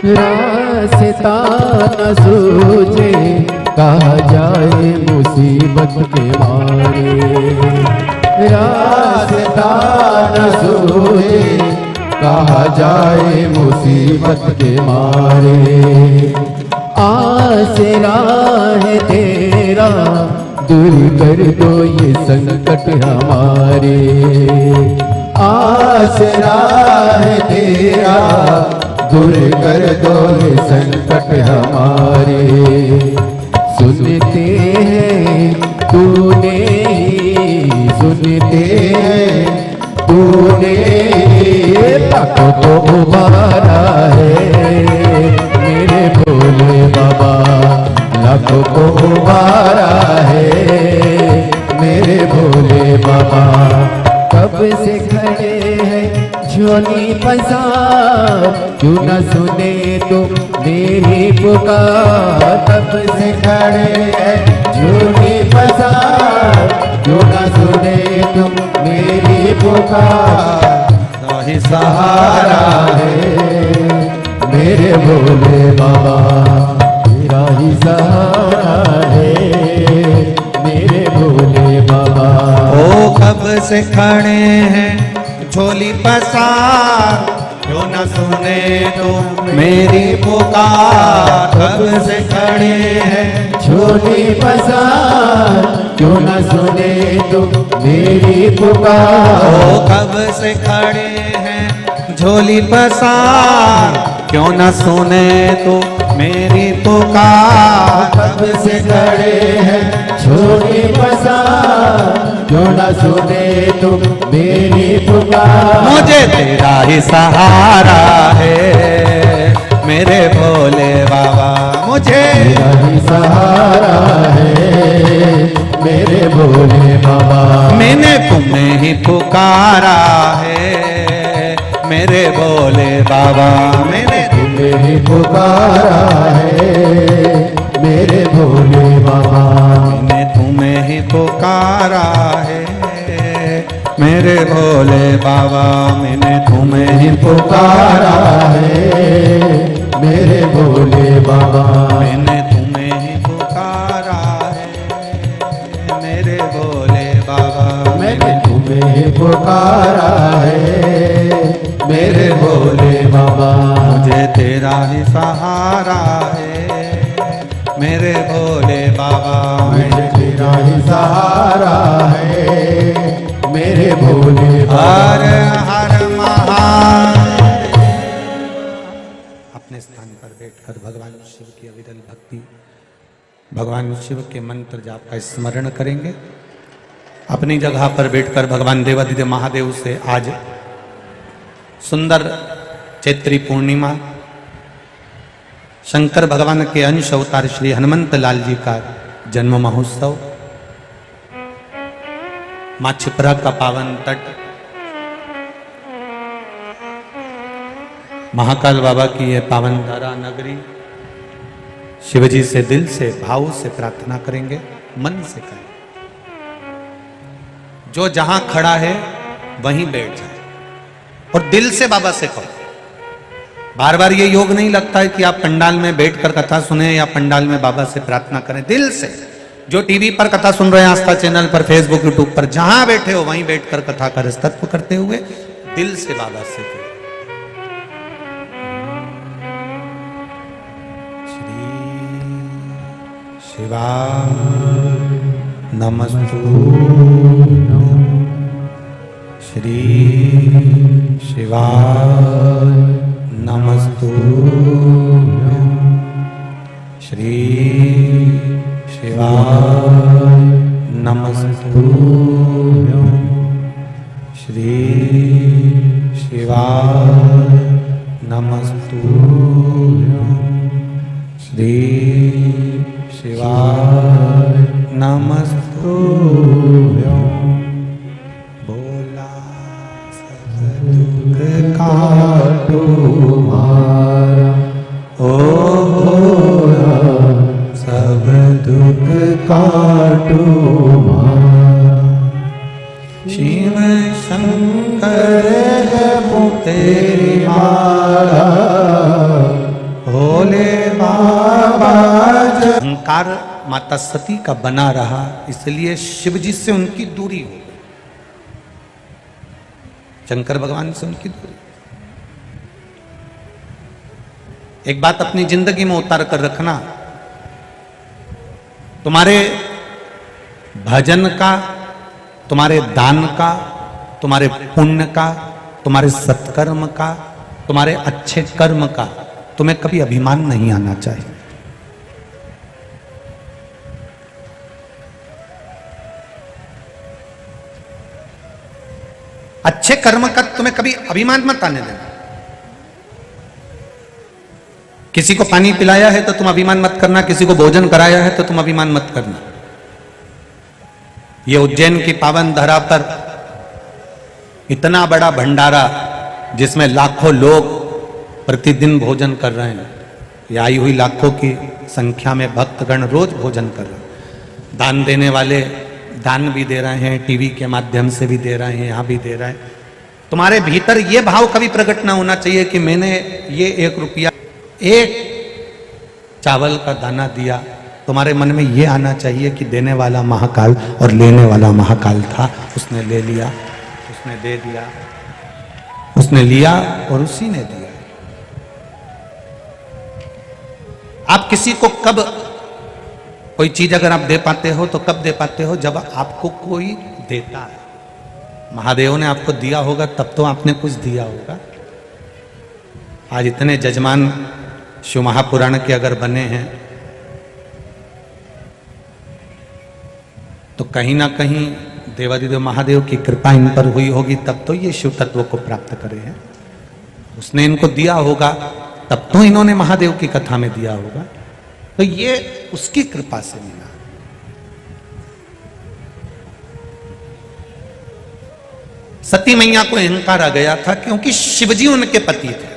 रास्ता न सूझे कहा जाए मुसीबत के मारे। रास्ता न सूझे कहा जाए मुसीबत के मारे। आसरा है तेरा दूर कर दो ये संकट हमारे। आसरा है तेरा दूर कर दो ये संकट हमारे। सुनते हैं तूने ही सुनते हैं तूने लाखों को उबारा है मेरे भोले बाबा। लाखों को उबारा है मेरे भोले बाबा। बाबा कब से खड़े हैं झोली पसार, क्यों न सुने तो मेरी पुकार। कब से खड़े हैं झोली पसार, क्यों न सुने तो मेरी पुकार। राही सहारा है मेरे भोले बाबा, तेरा ही सहारा है मेरे भोले बाबा। ओ कब से खड़े हैं झोली पसार, क्यों न सुने तो मेरी पुकार। कब से खड़े हैं झोली पसार, क्यों न सुने तो मेरी पुकार। ओ कब से खड़े हैं झोली पसार, क्यों न सुने तो मेरी पुकार। कब से खड़े हैं झोली पसार, क्यों न सुने तो मेरी पुकार। मुझे तेरा ही सहारा है मेरे भोले बाबा, मुझे तेरा ही सहारा है मेरे भोले बाबा। मैंने तुम्हें ही पुकारा है मेरे भोले बाबा, मैंने तुम्हें ही पुकारा है मेरे भोले बाबा। मैंने तुम्हें ही पुकारा है मेरे भोले बाबा, मैंने तुम्हें ही पुकारा है मेरे भोले बाबा। मैंने तुम्हें ही पुकारा है मेरे भोले बाबा, मैंने तुम्हें ही पुकारा है मेरे भोले बाबा। मुझे तेरा ही सहारा है मेरे भोले बाबा, मुझे तेरा ही सहारा है मेरे भोले हर बाबा। हर महादेव। अपने स्थान पर बैठकर भगवान शिव की अविरल भक्ति, भगवान शिव के मंत्र जाप का स्मरण करेंगे। अपनी जगह पर बैठकर भगवान देवादिदेव महादेव से आज सुंदर चैत्री पूर्णिमा, शंकर भगवान के अंश अवतार श्री हनुमंत लाल जी का जन्म महोत्सव, मां छिपरा का पावन तट, महाकाल बाबा की यह पावन धारा नगरी, शिवजी से दिल से भाव से प्रार्थना करेंगे, मन से करें। जो जहां खड़ा है वहीं बैठ जाए और दिल से बाबा से कहो। बार बार ये योग नहीं लगता है कि आप पंडाल में बैठकर कथा सुने या पंडाल में बाबा से प्रार्थना करें। दिल से, जो टीवी पर कथा सुन रहे हैं, आस्था चैनल पर, फेसबुक, यूट्यूब पर, जहां बैठे हो वहीं बैठकर कथा का रसतत्व करते हुए दिल से बाबा से करें। शिवाय नमस्तुभ्यं, श्री शिवाय नमस्तुभ्यं, श्री शिवाय नमस्तुभ्यं, श्री शिवाय नमस्तुभ्यं, श्री शिवाय नमस्तुभ्यं। बोला सब दुख काटो मारा, ओ भोला सब दुख काटो मारा। शिव शंकर जपो तेरी माला, भोले बाबा। अहंकार माता सती का बना रहा, इसलिए शिव जी से उनकी दूरी हो गई, शंकर भगवान से उनकी दूरी। एक बात अपनी जिंदगी में उतार कर रखना, तुम्हारे भजन का, तुम्हारे दान का, तुम्हारे पुण्य का, तुम्हारे सत्कर्म का, तुम्हारे अच्छे कर्म का तुम्हें कभी अभिमान नहीं आना चाहिए। अच्छे कर्म का तुम्हें कभी अभिमान मत आने देना। किसी को पानी पिलाया है तो तुम अभिमान मत करना, किसी को भोजन कराया है तो तुम अभिमान मत करना। ये उज्जैन की पावन धरा पर इतना बड़ा भंडारा जिसमें लाखों लोग प्रतिदिन भोजन कर रहे हैं, ये आई हुई लाखों की संख्या में भक्तगण रोज भोजन कर रहे हैं। दान देने वाले दान भी दे रहे हैं, टीवी के माध्यम से भी दे रहे हैं, यहाँ भी दे रहे हैं। तुम्हारे भीतर ये भाव कभी प्रकट ना होना चाहिए कि मैंने ये 1 रुपया एक चावल का दाना दिया। तुम्हारे मन में ये आना चाहिए कि देने वाला महाकाल और लेने वाला महाकाल था, उसने ले लिया, उसने दे दिया, उसने लिया और उसी ने दिया। आप किसी को कब कोई चीज अगर आप दे पाते हो तो कब दे पाते हो? जब आपको कोई देता है। महादेव ने आपको दिया होगा तब तो आपने कुछ दिया होगा। आज इतने जजमान शिव महापुराण के अगर बने हैं तो कहीं ना कहीं देवादिदेव महादेव की कृपा इन पर हुई होगी, तब तो ये शिव तत्व को प्राप्त करे हैं। उसने इनको दिया होगा तब तो इन्होंने महादेव की कथा में दिया होगा। तो ये उसकी कृपा से मिला। सती मैया को अहंकार आ गया था क्योंकि शिवजी उनके पति थे,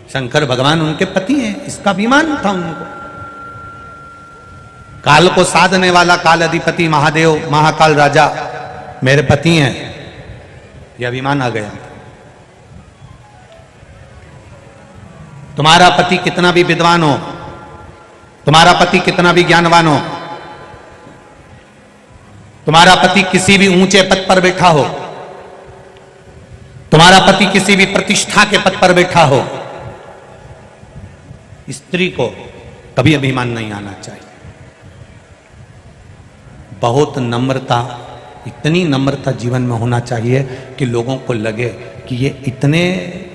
शंकर भगवान उनके पति हैं, इसका अभिमान था उनको। काल को साधने वाला काल अधिपति महादेव महाकाल राजा मेरे पति हैं, यह अभिमान आ गया। तुम्हारा पति कितना भी विद्वान हो, तुम्हारा पति कितना भी ज्ञानवान हो, तुम्हारा पति किसी भी ऊंचे पद पर बैठा हो, तुम्हारा पति किसी भी प्रतिष्ठा के पद पर बैठा हो, स्त्री को कभी अभिमान नहीं आना चाहिए। बहुत नम्रता, इतनी नम्रता जीवन में होना चाहिए कि लोगों को लगे कि ये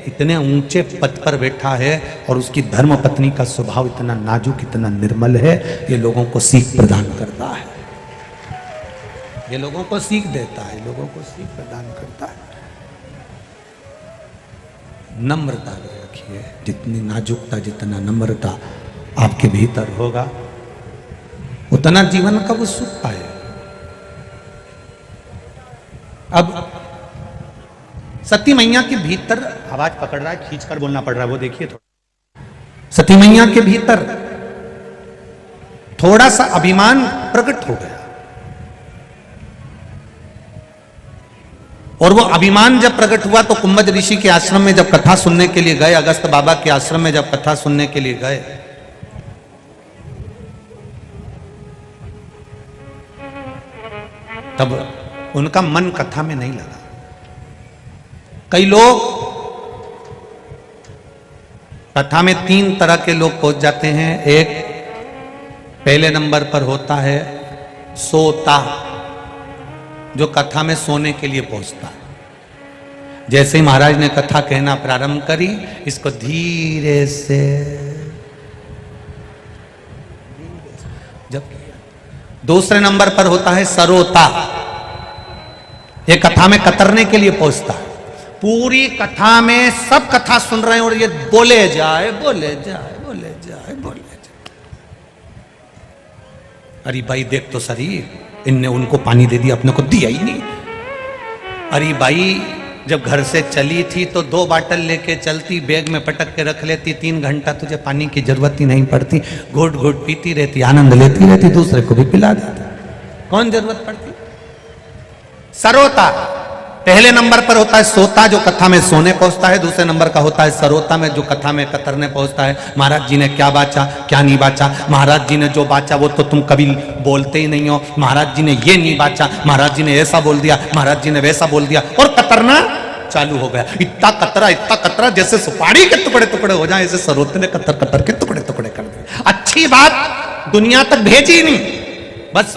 इतने ऊंचे पद पर बैठा है और उसकी धर्म पत्नी का स्वभाव इतना नाजुक, इतना निर्मल है। ये लोगों को सीख प्रदान करता है, ये लोगों को सीख देता है, लोगों को सीख प्रदान करता है। नम्रता रखिए, जितनी नाजुकता, जितना नम्रता आपके भीतर होगा उतना जीवन का वो सुख पाए। अब सती मैया के भीतर आवाज पकड़ रहा है, खींच कर बोलना पड़ रहा है, वो देखिए थोड़ा। सती मैया के भीतर थोड़ा सा अभिमान प्रकट हो गया और वो अभिमान जब प्रकट हुआ तो कुंभज ऋषि के आश्रम में जब कथा सुनने के लिए गए, अगस्त बाबा के आश्रम में जब कथा सुनने के लिए गए, तब उनका मन कथा में नहीं लगा। कई लोग कथा में 3 तरह के लोग पहुंच जाते हैं। एक पहले नंबर पर होता है सोता, जो कथा में सोने के लिए पहुंचता है। जैसे ही महाराज ने कथा कहना प्रारंभ करी, इसको धीरे से जब दूसरे नंबर पर होता है सरोता, ये कथा में कतरने के लिए पहुंचता है। पूरी कथा में सब कथा सुन रहे हैं और ये बोले जाए बोले जाए बोले जाए बोले जाए। अरे भाई देख तो सही, इनने उनको पानी दे दिया, अपने को दिया ही नहीं। अरे भाई जब घर से चली थी तो 2 बाटल लेके चलती, बैग में पटक के रख लेती, 3 घंटा तुझे पानी की जरूरत ही नहीं पड़ती, घुट घुट पीती रहती, आनंद लेती रहती, दूसरे को भी पिला देती, कौन जरूरत पड़ती। सरोता पहले नंबर पर होता है सोता, जो कथा में सोने पहुंचता है। दूसरे नंबर का होता है सरोता में, जो कथा में कतरने पहुंचता है। महाराज जी ने क्या बाचा, क्या नहीं बाचा, महाराज जी ने जो बाचा वो तो तुम कभी बोलते ही नहीं हो, महाराज जी ने ये नहीं बाचा, महाराज जी ने ऐसा बोल दिया, महाराज जी ने वैसा बोल दिया, और कतरना चालू हो गया। इतना कतरा जैसे सुपारी के टुकड़े टुकड़े हो जाए, ऐसे सरोते ने कतर कतर के टुकड़े टुकड़े कर दिए। अच्छी बात दुनिया तक भेजी नहीं, बस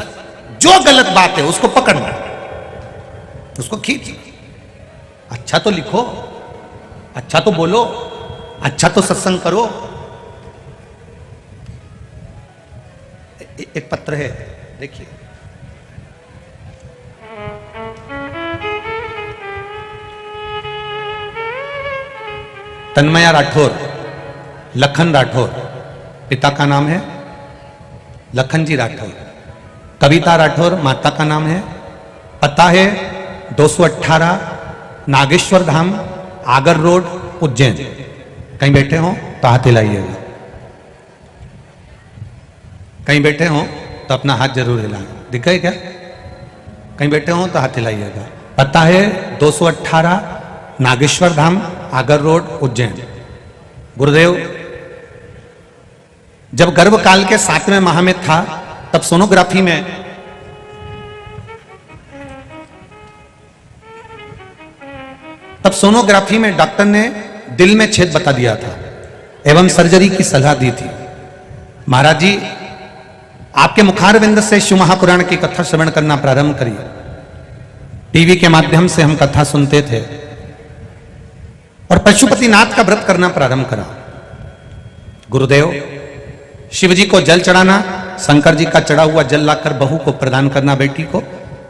जो गलत बात है उसको पकड़ना, उसको खींच। अच्छा तो लिखो, अच्छा तो बोलो, अच्छा तो सत्संग करो। एक पत्र है, देखिए। तन्मया राठौर, लखन राठौर, पिता का नाम है लखन जी राठौर। कविता राठौर माता का नाम है। पता है 218 नागेश्वर धाम, आगर रोड, उज्जैन। कहीं बैठे हो तो हाथ हिलाइएगा, कहीं बैठे हो तो अपना हाथ जरूर हिलाएं। दिखाए क्या? कहीं बैठे हो तो हाथ हिलाइएगा। पता है 218 नागेश्वर धाम, आगर रोड, उज्जैन। गुरुदेव जब गर्भकाल के 7वें माह में था तब सोनोग्राफी में डॉक्टर ने दिल में छेद बता दिया था एवं सर्जरी की सलाह दी थी। महाराज जी आपके मुखारविंद से शिव महापुराण की कथा श्रवण करना प्रारंभ करिए। टीवी के माध्यम से हम कथा सुनते थे और पशुपतिनाथ का व्रत करना प्रारंभ करा। गुरुदेव शिव जी को जल चढ़ाना, शंकर जी का चढ़ा हुआ जल लाकर बहू को प्रदान करना बेटी को,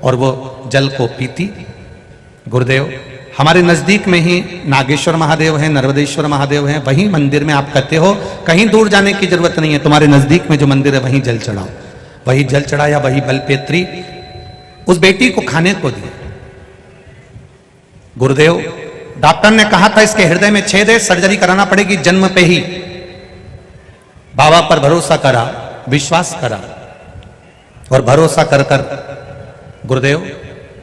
और वो जल को पीती। गुरुदेव हमारे नजदीक में ही नागेश्वर महादेव हैं, नर्मदेश्वर महादेव हैं, वहीं मंदिर में आप कहते हो कहीं दूर जाने की जरूरत नहीं है, तुम्हारे नजदीक में जो मंदिर है वहीं जल चढ़ाओ। वही जल चढ़ाया, वही बलपेत्री उस बेटी को खाने को दी। गुरुदेव डॉक्टर ने कहा था इसके हृदय में छेद है, सर्जरी कराना पड़ेगी जन्म पे ही। बाबा पर भरोसा करा, विश्वास करा और भरोसा कर कर गुरुदेव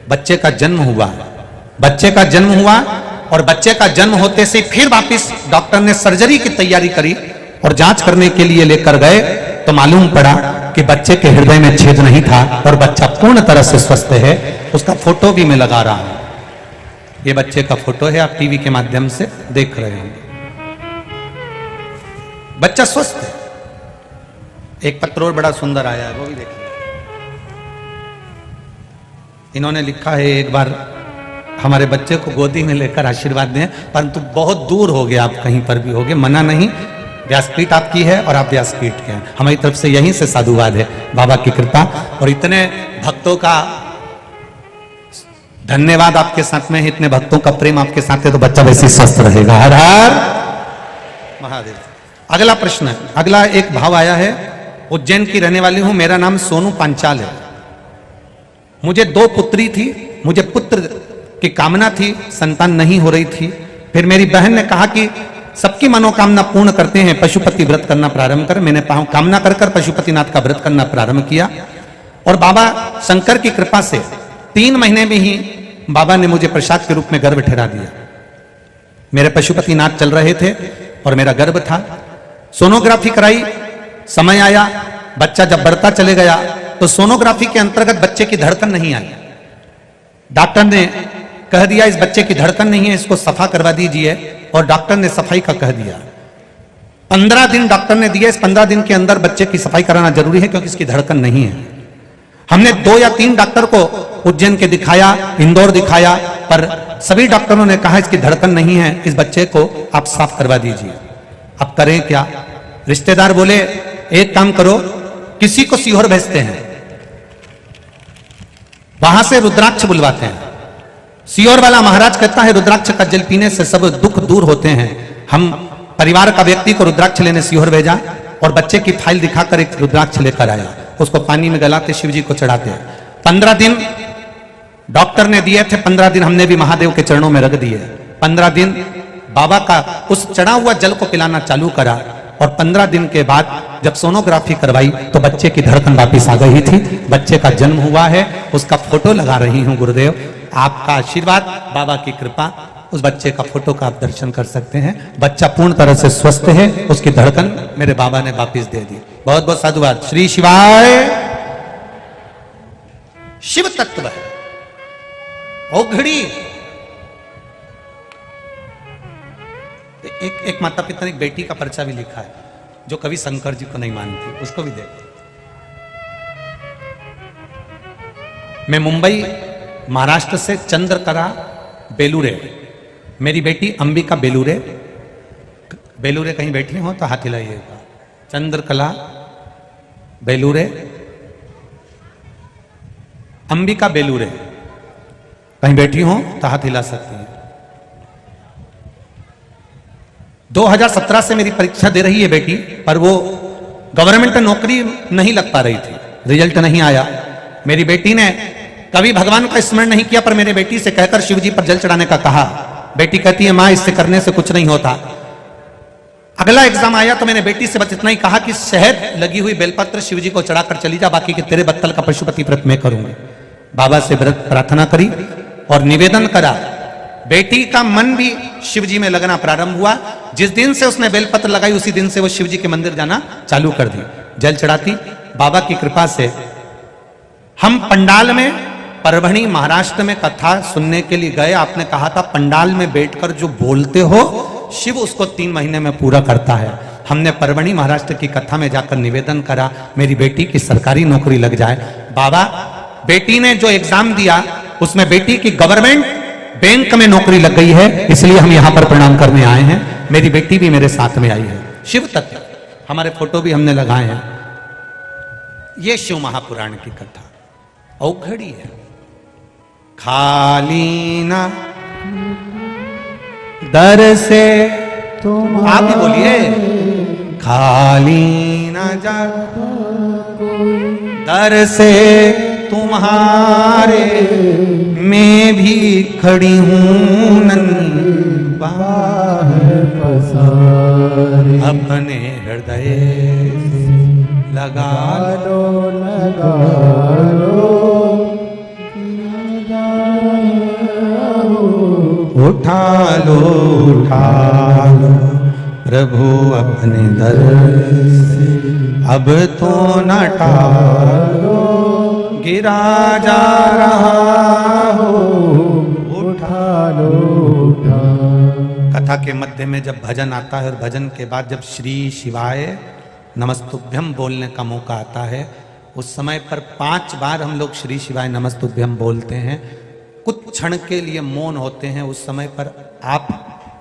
बच्चे का जन्म हुआ। बच्चे का जन्म हुआ और बच्चे का जन्म होते से फिर वापिस डॉक्टर ने सर्जरी की तैयारी करी और जांच करने के लिए लेकर गए तो मालूम पड़ा कि बच्चे के हृदय में छेद नहीं था और बच्चा पूर्ण तरह से स्वस्थ है। उसका फोटो भी मैं लगा रहा हूं। ये बच्चे का फोटो है, आप टीवी के माध्यम से देख रहे होंगे। बच्चा स्वस्थ है। एक पत्र और बड़ा सुंदर आया है, वो भी देखिए। इन्होंने लिखा है एक बार हमारे बच्चे को गोदी में लेकर आशीर्वाद दें, परंतु बहुत दूर हो गया, आप कहीं पर भी हो गए, मना नहीं। व्यासपीठ आपकी है और आप व्यासपीठ के हैं, हमारी तरफ से यहीं से साधुवाद है, बाबा की कृपा। और इतने भक्तों का धन्यवाद आपके साथ में है, इतने भक्तों का प्रेम आपके साथ है, तो बच्चा वैसे स्वस्थ रहेगा। हर हर महादेव। अगला प्रश्न है, अगला एक भाव आया है। उज्जैन की रहने वाली हूं, मेरा नाम सोनू पांचाल है। मुझे 2 पुत्री थी, मुझे पुत्र की कामना थी, संतान नहीं हो रही थी। फिर मेरी बहन ने कहा कि सबकी मनोकामना पूर्ण करते हैं, पशुपति व्रत करना प्रारंभ कर। मैंने कामना कर कर पशुपतिनाथ का व्रत करना प्रारंभ किया और बाबा शंकर की कृपा से 3 महीने में ही बाबा ने मुझे प्रसाद के रूप में गर्भ ठहरा दिया। मेरे पशुपतिनाथ चल रहे थे और मेरा गर्भ था। सोनोग्राफी कराई, समय आया, बच्चा जब बढ़ता चले गया तो सोनोग्राफी के अंतर्गत बच्चे की धड़कन नहीं आई। डॉक्टर ने कह दिया इस बच्चे की धड़कन नहीं है, इसको सफा करवा दीजिए, और डॉक्टर ने सफाई का कह दिया। 15 दिन डॉक्टर ने दिया, इस 15 दिन के अंदर बच्चे की सफाई कराना जरूरी है क्योंकि इसकी धड़कन नहीं है। हमने 2 या 3 डॉक्टर को उज्जैन के दिखाया, इंदौर दिखाया, पर सभी डॉक्टरों ने कहा इसकी धड़कन नहीं है, इस बच्चे को आप साफ करवा दीजिए। अब करें क्या? रिश्तेदार बोले एक काम करो, किसी को सीहोर भेजते हैं, वहां से रुद्राक्ष बुलवाते हैं। सीहोर वाला महाराज कहता है रुद्राक्ष का जल पीने से सब दुख दूर होते हैं। हम परिवार का व्यक्ति को रुद्राक्ष लेने सीहोर भेजा और बच्चे की फाइल दिखाकर एक रुद्राक्ष लेकर आया, उसको पानी में गलाते शिव जी को चढ़ाते। 15 दिन डॉक्टर ने दिए थे, 15 दिन हमने भी महादेव के चरणों में रख दिए। 15 दिन बाबा का उस चढ़ा हुआ जल को पिलाना चालू करा और 15 दिन के बाद जब सोनोग्राफी करवाई तो बच्चे की धड़कन वापिस आ गई थी। बच्चे का जन्म हुआ है, उसका फोटो लगा रही हूं। गुरुदेव आपका आशीर्वाद, बाबा की कृपा, उस बच्चे का फोटो का आप दर्शन कर सकते हैं। बच्चा पूर्ण तरह से स्वस्थ है, उसकी धड़कन मेरे बाबा ने वापिस दे दी। बहुत बहुत साधुवाद। श्री शिवाय। शिव तत्व है औघड़ी। एक माता पिता ने एक बेटी का पर्चा भी लिखा है जो कभी शंकर जी को नहीं मानती, उसको भी देखो। मैं मुंबई महाराष्ट्र से चंद्रकला बेलूरे, मेरी बेटी अंबिका बेलूरे। बेलूरे कहीं बैठी हो तो हाथ हिलाइएगा। चंद्रकला बेलूरे, अंबिका बेलूरे कहीं बैठी हो तो हाथ हिला सकती है। 2017 से मेरी परीक्षा दे रही है बेटी, पर वो गवर्नमेंट नौकरी नहीं लग पा रही थी, रिजल्ट नहीं आया। मेरी बेटी ने कभी भगवान का स्मरण नहीं किया, पर मेरे बेटी से कहकर शिव जी पर जल चढ़ाने का कहा। बेटी कहती है मां इससे करने से कुछ नहीं होता। अगला एग्जाम आया तो मैंने बेटी से बस इतना ही कहा कि शहद लगी हुई बेलपत्र शिव जी को चढ़ाकर चली जा, बाकी के तेरे बत्तल का पशुपति व्रत मैं करूंगी। बाबा से व्रत प्रार्थना करी और निवेदन करा। बेटी का मन भी शिव जी में लगना प्रारंभ हुआ। जिस दिन से उसने बेलपत्र लगाई उसी दिन से वो शिव जी के मंदिर जाना चालू कर दी, जल चढ़ाती। बाबा की कृपा से हम पंडाल में परभणी महाराष्ट्र में कथा सुनने के लिए गए। आपने कहा था पंडाल में बैठकर जो बोलते हो शिव उसको 3 महीने में पूरा करता है। हमने परभणी महाराष्ट्र की कथा में जाकर निवेदन करा मेरी बेटी की सरकारी नौकरी लग जाए। बाबा बेटी ने जो एग्जाम दिया उसमें बेटी की गवर्नमेंट बैंक में नौकरी लग गई है, इसलिए हम यहां पर प्रणाम करने आए हैं। मेरी बेटी भी मेरे साथ में आई है। शिव तत्व हमारे फोटो भी हमने लगाए हैं। ये शिव महापुराण की कथा औघड़ी है। खाली ना दर से तुम आप ही बोलिए, खाली ना जा दर से तुम्हारे मैं भी खड़ी हूं नन्ही बाहर पसारे, अपने हृदय लगा लो उठा लो प्रभु अपने दर से अब तो न टालो, गिरा जा रहा हो उठा लो। कथा के मध्य में जब भजन आता है और भजन के बाद जब श्री शिवाय नमस्तुभ्यम बोलने का मौका आता है, उस समय पर 5 बार हम लोग श्री शिवाय नमस्तुभ्यम बोलते हैं। कुछ क्षण के लिए मौन होते हैं। उस समय पर आप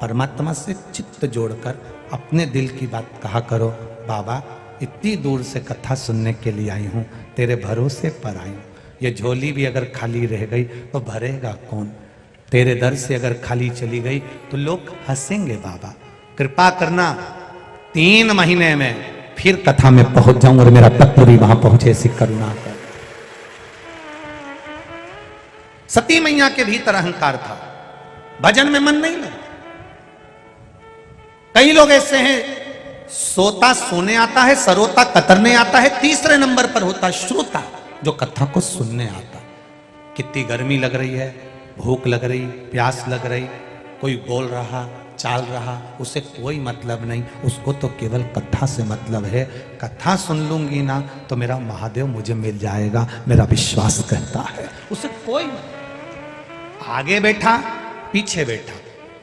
परमात्मा से चित्त जोड़कर अपने दिल की बात कहा करो, बाबा इतनी दूर से कथा सुनने के लिए आई हूँ, तेरे भरोसे पर आई हूँ। ये झोली भी अगर खाली रह गई तो भरेगा कौन? तेरे दर से अगर खाली चली गई तो लोग हंसेंगे। बाबा कृपा करना 3 महीने में फिर कथा में पहुंच जाऊं और मेरा तत्व भी वहां पहुंचे, ऐसी करुणा कर। सती मैया के भीतर अहंकार था, भजन में मन नहीं लगा। कई लोग ऐसे हैं, सोता सोने आता है, सरोता कतरने आता है, तीसरे नंबर पर होता श्रोता जो कथा को सुनने आता। कितनी गर्मी लग रही है, भूख लग रही, प्यास लग रही, कोई बोल रहा चाल रहा, उसे कोई मतलब नहीं, उसको तो केवल कथा से मतलब है। कथा सुन लूंगी ना तो मेरा महादेव मुझे मिल जाएगा, मेरा विश्वास कहता है। उसे कोई आगे बैठा पीछे बैठा,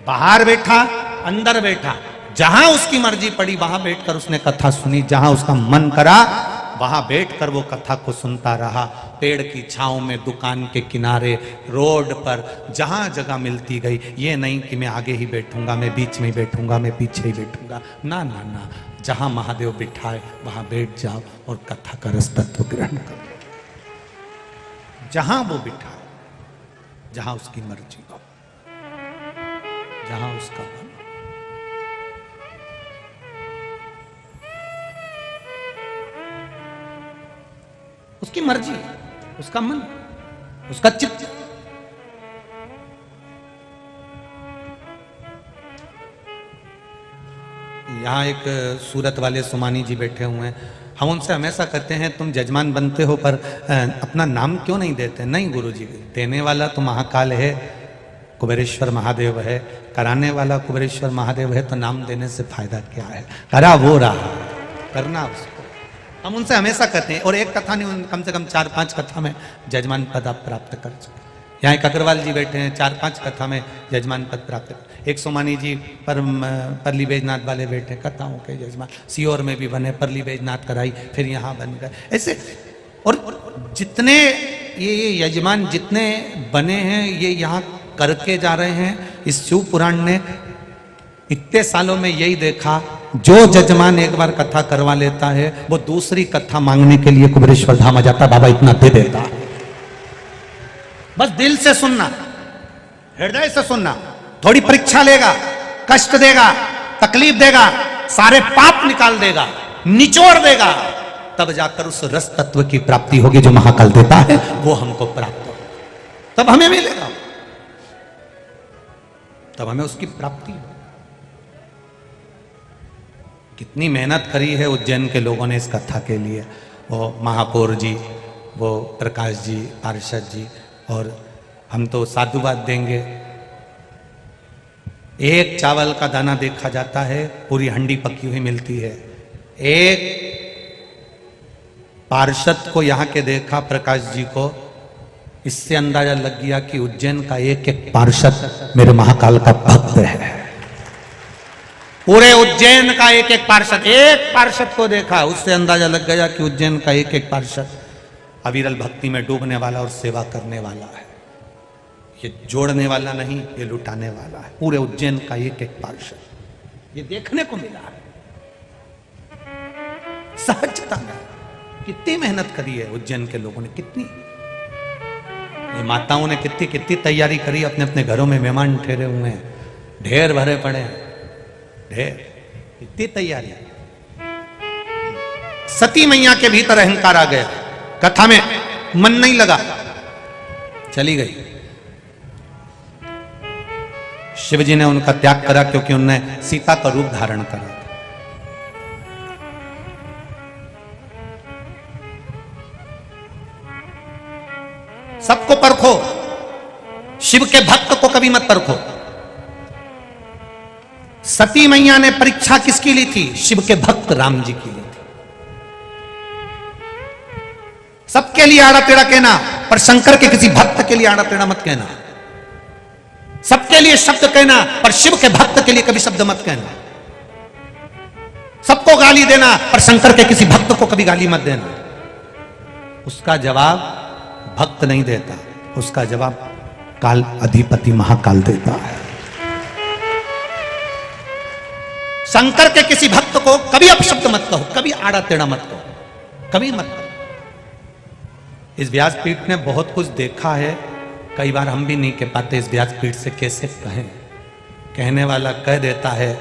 बाहर बैठा अंदर बैठा, जहां उसकी मर्जी पड़ी वहां बैठकर उसने कथा सुनी। जहां उसका मन करा वहां बैठकर वो कथा को सुनता रहा। पेड़ की छांव में, दुकान के किनारे, रोड पर, जहां जगह मिलती गई। ये नहीं कि मैं आगे ही बैठूंगा, मैं बीच में ही बैठूंगा, मैं पीछे ही बैठूंगा, ना ना ना। जहां महादेव बिठाए वहां बैठ जाओ और कथा का रस तत्व ग्रहण करो। जहां वो बिठाए, जहां उसकी मर्जी हो, जहां उसका मन। उसकी मर्जी, उसका मन, उसका चित्त। यहां एक सूरत वाले सुमानी जी बैठे हुए हैं। हम उनसे हमेशा कहते हैं तुम जजमान बनते हो पर अपना नाम क्यों नहीं देते? नहीं गुरुजी, देने वाला तो महाकाल है, कुबेरेश्वर महादेव है, कराने वाला कुबेरेश्वर महादेव है, तो नाम देने से फायदा क्या है? करा वो रहा, करना उसको। हम उनसे हमेशा कहते हैं, और एक कथा नहीं, कम से कम 4-5 कथा में जजमान पद आप प्राप्त कर चुके। यहाँ एक अग्रवाल जी बैठे हैं, 4-5 कथा में जजमान पद प्राप्त कर। एक सोमानी जी परली बैजनाथ वाले बैठे, कथाओं के जजमान, सीहोर में भी बने, परली बैजनाथ कराई, फिर यहाँ बन गए, ऐसे। और जितने ये यजमान जितने बने हैं ये यहाँ करके जा रहे हैं। इस शिव पुराण ने इतने सालों में यही देखा, जो जजमान एक बार कथा करवा लेता है वो दूसरी कथा मांगने के लिए कुबेरेश्वर धाम आ जाता, बाबा इतना दे देता। बस दिल से सुनना, हृदय से सुनना। थोड़ी परीक्षा लेगा, कष्ट देगा, तकलीफ देगा, सारे पाप निकाल देगा, निचोड़ देगा, तब जाकर उस रस तत्व की प्राप्ति होगी जो महाकाल देता है, वो हमको प्राप्त हो, तब हमें मिलेगा, तब हमें उसकी प्राप्ति हो। कितनी मेहनत करी है उज्जैन के लोगों ने इस कथा के लिए, वो महापौर जी, वो प्रकाश जी, पार्षद जी, और हम तो साधुवाद देंगे। एक चावल का दाना देखा जाता है, पूरी हंडी पकी हुई मिलती है। एक पार्षद को यहां के देखा, प्रकाश जी को, इससे अंदाजा लग गया कि उज्जैन का एक एक पार्षद मेरे महाकाल का भक्त है। पूरे उज्जैन का एक एक पार्षद को देखा, उससे अंदाजा लग गया कि उज्जैन का एक एक पार्षद अविरल भक्ति में डूबने वाला और सेवा करने वाला है। ये जोड़ने वाला नहीं, ये लुटाने वाला है। पूरे उज्जैन का एक एक पार्षद, ये देखने को मिला है सहजता में। कितनी मेहनत करी है उज्जैन के लोगों ने, कितनी, ये माताओं ने कितनी कितनी तैयारी करी, अपने अपने घरों में मेहमान ठहरे हुए हैं, ढेर भरे पड़े हैं, ढेर, कितनी तैयारी। सती मैया के भीतर अहंकार आ गया, कथा में मन नहीं लगा, चली गई। शिव जी ने उनका त्याग करा क्योंकि उन्होंने सीता का रूप धारण करा। सबको परखो, शिव के भक्त को कभी मत परखो। सती मैया ने परीक्षा किसकी ली थी? शिव के भक्त राम जी की ली थी। सबके लिए आड़ा टेढ़ा कहना, पर शंकर के किसी भक्त के लिए आड़ा टेढ़ा मत कहना। सबके लिए शब्द कहना, पर शिव के भक्त के लिए कभी शब्द मत कहना। सबको गाली देना, पर शंकर के किसी भक्त को कभी गाली मत देना। उसका जवाब भक्त नहीं देता, उसका जवाब काल अधिपति महाकाल देता है। शंकर के किसी भक्त को कभी अपशब्द मत कहो, कभी आड़ा टेढ़ा मत कहो, कभी मत कहो। इस व्यासपीठ ने बहुत कुछ देखा है, कई बार हम भी नहीं कह पाते इस व्यासपीठ से कैसे कहें। कहने वाला कह देता है,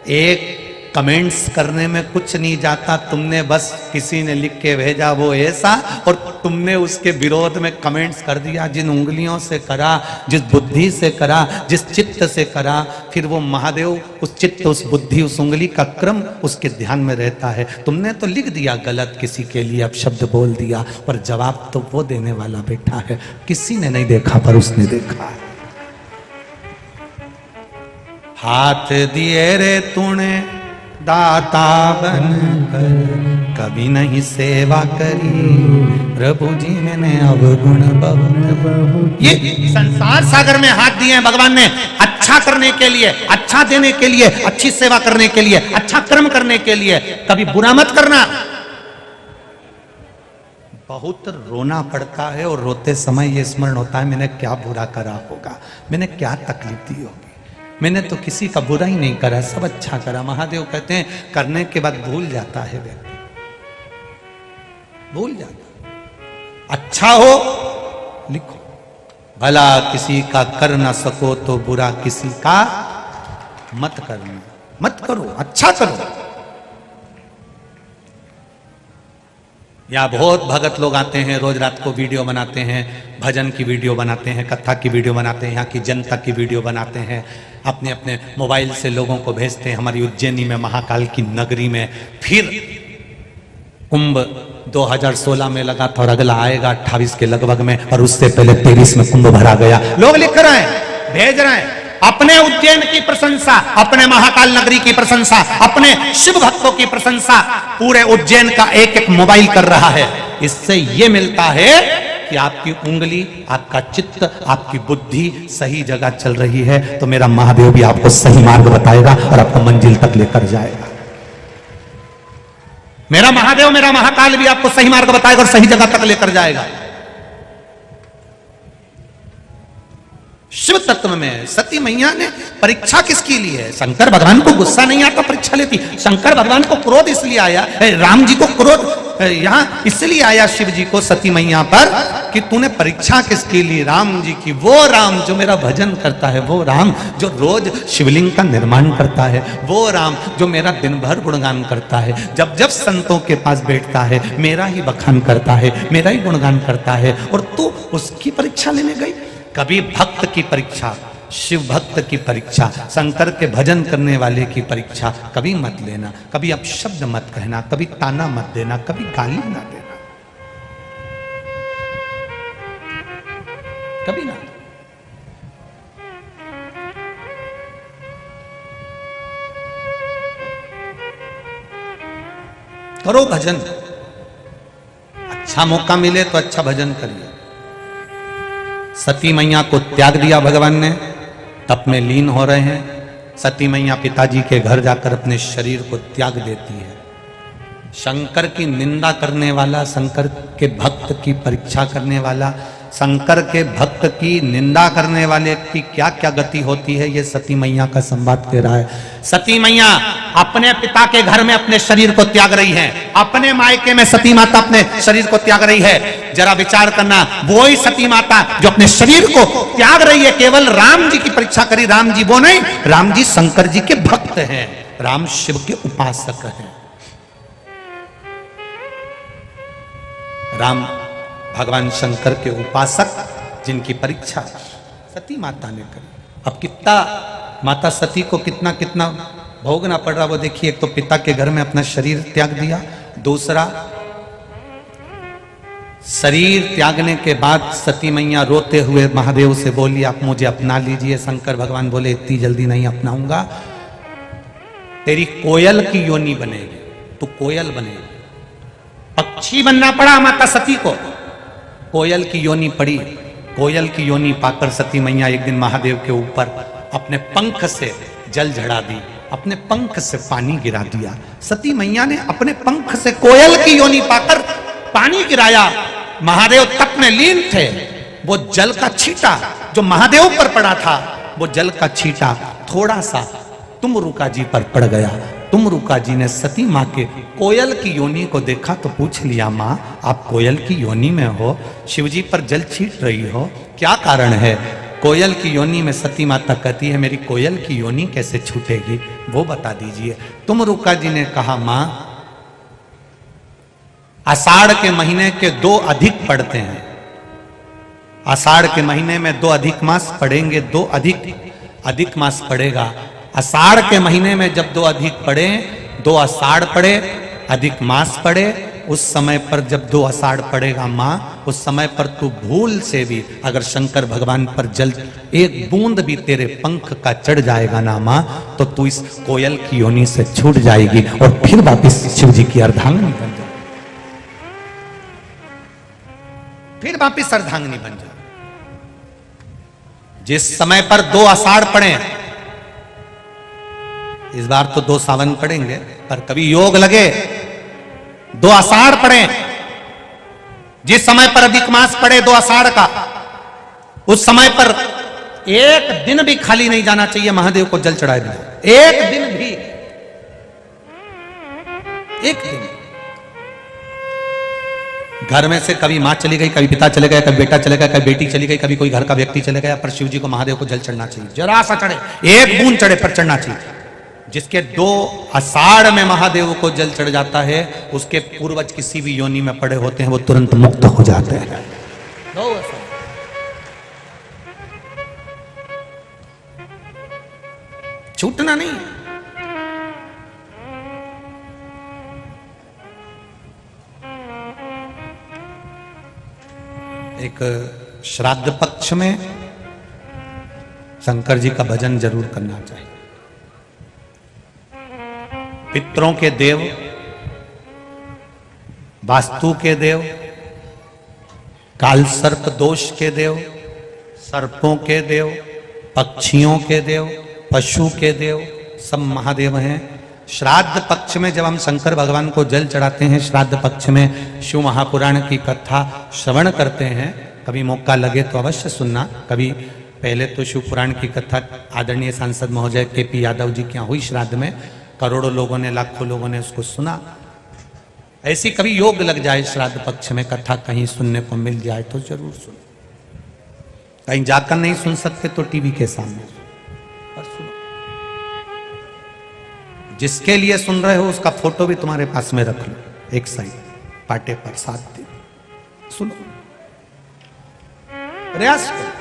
एक कमेंट्स करने में कुछ नहीं जाता, तुमने बस किसी ने लिख के भेजा वो ऐसा, और तुमने उसके विरोध में कमेंट्स कर दिया। जिन उंगलियों से करा, जिस बुद्धि से करा, जिस चित्त से करा, फिर वो महादेव उस चित्त, उस बुद्धि, उस उंगली का क्रम उसके ध्यान में रहता है। तुमने तो लिख दिया गलत किसी के लिए, अब शब्द बोल दिया, पर जवाब तो वो देने वाला बैठा है। किसी ने नहीं देखा पर उसने देखा। हाथ दिए रे तूने दाता बनकर, कभी नहीं सेवा करी, प्रभु जी मैंने अवगुण बहुत। ये संसार सागर में हाथ दिए हैं भगवान ने, अच्छा करने के लिए, अच्छा देने के लिए, अच्छी सेवा करने के लिए, अच्छा कर्म करने के लिए। कभी बुरा मत करना। बहुत रोना पड़ता है और रोते समय ये स्मरण होता है, मैंने क्या बुरा करा होगा, मैंने क्या तकलीफ दी होगी। मैंने तो किसी का बुरा ही नहीं करा, सब अच्छा करा। महादेव कहते हैं करने के बाद भूल जाता है व्यक्ति, भूल जाता। अच्छा हो लिखो, भला किसी का कर ना सको तो बुरा किसी का मत करना, मत करो, अच्छा करो। या बहुत भगत लोग आते हैं, रोज रात को वीडियो बनाते हैं, भजन की वीडियो बनाते हैं, कथा की वीडियो बनाते हैं, यहाँ की जनता की वीडियो बनाते हैं, अपने अपने मोबाइल से लोगों को भेजते हैं। हमारी उज्जैनी में, महाकाल की नगरी में फिर कुंभ 2016 में लगा था और अगला आएगा 28 के लगभग में, और उससे पहले 23 में कुंभ भरा गया। लोग लिख रहे हैं, भेज रहे हैं अपने उज्जैन की प्रशंसा, अपने महाकाल नगरी की प्रशंसा, अपने शिव भक्तों की प्रशंसा पूरे उज्जैन का एक एक मोबाइल कर रहा है। इससे यह मिलता है कि आपकी उंगली, आपका चित्त, आपकी बुद्धि सही जगह चल रही है, तो मेरा महादेव भी आपको सही मार्ग बताएगा और आपको मंजिल तक लेकर जाएगा। मेरा महादेव, मेरा महाकाल भी आपको सही मार्ग बताएगा और सही जगह तक लेकर जाएगा। शिव तत्व में है। सती मैया ने परीक्षा किसकी ली है? शंकर भगवान को गुस्सा नहीं आता परीक्षा लेती। शंकर भगवान को क्रोध इसलिए आया, राम जी को क्रोध यहां इसलिए आया शिव जी को सती मैया पर कि तूने परीक्षा किसकी ली? राम जी की। वो राम जो मेरा भजन करता है, वो राम जो रोज शिवलिंग का निर्माण करता है, वो राम जो मेरा दिन भर गुणगान करता है, जब जब संतों के पास बैठता है मेरा ही बखान करता है, मेरा ही गुणगान करता है, और तू उसकी परीक्षा लेने गई। कभी भक्त की परीक्षा, शिव भक्त की परीक्षा, शंकर के भजन करने वाले की परीक्षा कभी मत लेना। कभी अपशब्द मत कहना, कभी ताना मत देना, कभी गाली ना देना, कभी ना। करो भजन, अच्छा मौका मिले तो अच्छा भजन करिए। सती मैया को त्याग दिया भगवान ने, तप में लीन हो रहे हैं। सती मैया पिताजी के घर जाकर अपने शरीर को त्याग देती है। शंकर की निंदा करने वाला, शंकर के भक्त की परीक्षा करने वाला, शंकर के भक्त की निंदा करने वाले की क्या क्या गति होती है, ये सती मैया का संवाद कह रहा है। सती मैया अपने पिता के घर में अपने शरीर को त्याग रही है, अपने मायके में सती माता अपने शरीर को त्याग रही है। जरा विचार करना, वो ही सती माता जो अपने शरीर को त्याग रही है, केवल राम जी की परीक्षा करी। राम जी वो नहीं, राम जी शंकर जी के भक्त हैं, राम शिव के उपासक हैं। राम भगवान शंकर के उपासक जिनकी परीक्षा सती माता ने करी। अब कितना माता सती को कितना कितना भोगना पड़ रहा वो देखिए। एक तो पिता के घर में अपना शरीर त्याग दिया, दूसरा शरीर त्यागने के बाद सती मैया रोते हुए महादेव से बोली आप मुझे अपना लीजिए। शंकर भगवान बोले इतनी जल्दी नहीं अपनाऊंगा, तेरी कोयल की योनि बनेगी, तू कोयल बनेगी। पक्षी बनना पड़ा माता सती को, कोयल की योनि पड़ी। कोयल की योनि पाकर सती मैया एक दिन महादेव के ऊपर अपने पंख से जल झड़ा दी, अपने पंख से पानी गिरा दिया। सती मैया ने अपने पंख से कोयल की योनि पाकर पानी गिराया। महादेव तप में लीन थे। वो जल का छींटा जो महादेव पर पड़ा था, वो जल का छींटा थोड़ा सा तुमरुका जी पर पड़ गया। तुमरुका जी ने सती माँ के कोयल की योनि को देखा तो पूछ लिया, माँ आप कोयल की योनि में हो, शिवजी पर जल छींट रही हो, क्या कारण है? कोयल की योनि में सती माता कहती है मेरी कोयल की योनि कैसे छूटेगी, वो बता दीजिए। तुमरुका जी ने कहा, माँ आषाढ़ के महीने के 2 अधिक पड़ते हैं, आषाढ़ के महीने में 2 अधिक मास पड़ेंगे, 2 अधिक मास पड़ेगा। आषाढ़ के महीने में जब 2 अधिक पड़े, 2 आषाढ़ पड़े, अधिक मास पड़े, उस समय पर जब 2 आषाढ़ पड़ेगा माँ, उस समय पर तू भूल से भी अगर शंकर भगवान पर जल एक बूंद भी तेरे पंख का चढ़ जाएगा ना माँ, तो तू इस कोयल की योनि से छूट जाएगी और फिर वापिस शिव जी की अर्धांगिनी बन जाएगी, फिर वापिस अर्धांगिनी बन जाएगी। जिस समय पर 2 आषाढ़ पड़े, इस बार तो 2 सावन पड़ेंगे, पर कभी योग लगे 2 आषाढ़ पड़े, जिस समय पर अधिक मास पड़े 2 आषाढ़ का, उस समय पर एक दिन भी खाली नहीं जाना चाहिए महादेव को जल चढ़ाए बिना, एक दिन भी, एक दिन। घर में से कभी मां चली गई, कभी पिता चले गए, कभी बेटा चले गया, कभी बेटी चली गई, कभी कोई घर का व्यक्ति चले गया, पर शिव जी को महादेव को जल चढ़ना चाहिए, जरा सा चढ़े, एक बूंद चढ़े पर चढ़ना चाहिए। जिसके 2 आषाढ़ में महादेव को जल चढ़ जाता है, उसके पूर्वज किसी भी योनि में पड़े होते हैं वो तुरंत मुक्त हो जाते हैं। छूटना नहीं। एक श्राद्ध पक्ष में शंकर जी का भजन जरूर करना चाहिए। पितरों के देव, वास्तु के देव, काल सर्प दोष के देव, सर्पों के देव, पक्षियों के देव, पशु के देव, सब महादेव हैं। श्राद्ध पक्ष में जब हम शंकर भगवान को जल चढ़ाते हैं, श्राद्ध पक्ष में शिव महापुराण की कथा श्रवण करते हैं, कभी मौका लगे तो अवश्य सुनना, कभी पहले तो शिव पुराण की कथा आदरणीय सांसद महोदय केपी यादव जी के यहाँ हुई श्राद्ध में, करोड़ों लोगों ने, लाखों लोगों ने उसको सुना। ऐसी कभी योग लग जाए श्राद्ध पक्ष में कथा कहीं सुनने को मिल जाए तो जरूर सुनो। कहीं जाकर नहीं सुन सकते तो टीवी के सामने पर सुनो। जिसके लिए सुन रहे हो उसका फोटो भी तुम्हारे पास में रख लो एक साइड पाटे पर, 7 दिन सुनो, प्रयास करो।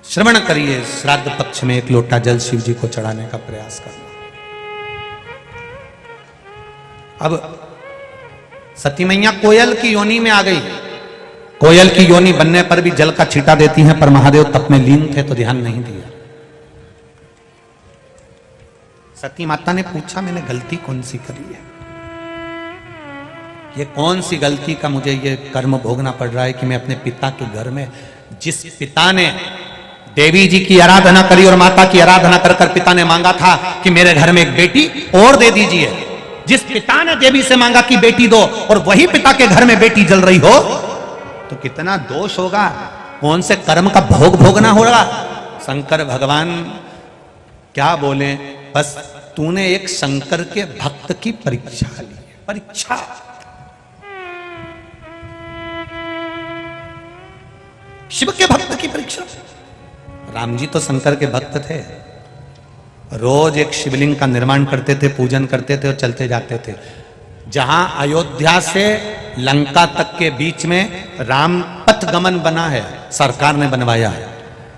श्रवण करिए, श्राद्ध पक्ष में एक लोटा जल शिव जी को चढ़ाने का प्रयास करना। अब सती मैया कोयल की योनि में आ गई। कोयल की योनि बनने पर भी जल का छींटा देती हैं, पर महादेव तप में लीन थे तो ध्यान नहीं दिया। सती माता ने पूछा मैंने गलती कौन सी करी है, ये कौन सी गलती का मुझे ये कर्म भोगना पड़ रहा है कि मैं अपने पिता के घर में, जिस पिता ने देवी जी की आराधना करी और माता की आराधना कर कर पिता ने मांगा था कि मेरे घर में एक बेटी और दे दीजिए, जिस पिता ने देवी से मांगा कि बेटी दो और वही पिता के घर में बेटी जल रही हो तो कितना दोष होगा, कौन से कर्म का भोग भोगना होगा। शंकर भगवान क्या बोले, बस तूने एक शंकर के भक्त की परीक्षा ली, परीक्षा। शिव के भक्त की परीक्षा। राम जी तो शंकर के भक्त थे, रोज एक शिवलिंग का निर्माण करते थे, पूजन करते थे और चलते जाते थे। जहां अयोध्या से लंका तक के बीच में राम पथ गमन बना है, सरकार ने बनवाया है,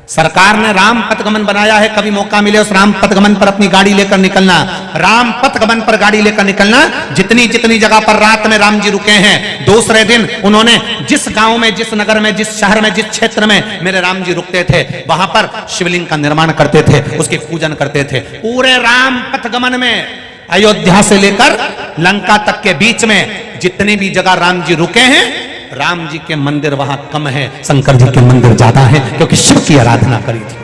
सरकार ने राम पथ गमन बनाया है। कभी मौका मिले उस राम पथ गमन पर अपनी गाड़ी लेकर निकलना, राम पथ गमन पर गाड़ी लेकर निकलना। जितनी जितनी जगह पर रात में राम जी रुके हैं, दूसरे दिन उन्होंने जिस गांव में, जिस नगर में, जिस शहर में, जिस क्षेत्र में मेरे राम जी रुकते थे वहां पर शिवलिंग का निर्माण करते थे, उसके पूजन करते थे। पूरे राम पथ गमन में अयोध्या से लेकर लंका तक के बीच में जितनी भी जगह राम जी रुके हैं, राम जी के मंदिर वहां कम है, शंकर जी के मंदिर ज्यादा है, क्योंकि शिव की आराधना करी थी।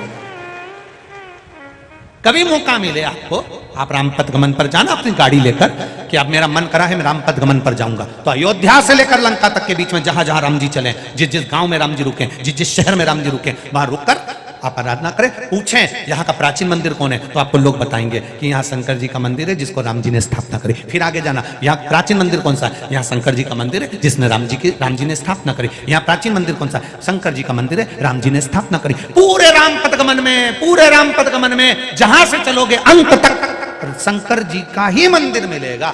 कभी मौका मिले आपको, आप रामपथ गमन पर जाना अपनी गाड़ी लेकर कि अब मेरा मन करा है मैं रामपथ गमन पर जाऊंगा, तो अयोध्या से लेकर लंका तक के बीच में जहां जहां राम जी चले, जिस जिस गांव में राम जी रुके, जिस जिस शहर में राम जी रुके, वहां रुककर आप आराधना करें। पूछें यहाँ का प्राचीन मंदिर कौन है, तो आपको लोग बताएंगे कि यहाँ शंकर जी का मंदिर है जिसको राम जी ने स्थापना करी। फिर आगे जाना, यहाँ प्राचीन मंदिर कौन सा है, यहाँ शंकर जी का मंदिर है जिसने राम जी ने स्थापना करी। यहाँ प्राचीन मंदिर कौन सा है, शंकर जी का मंदिर है, राम जी ने स्थापना करी। पूरे राम पथगमन में, पूरे राम पथगमन में जहां से चलोगे अंत तक शंकर जी का ही मंदिर मिलेगा,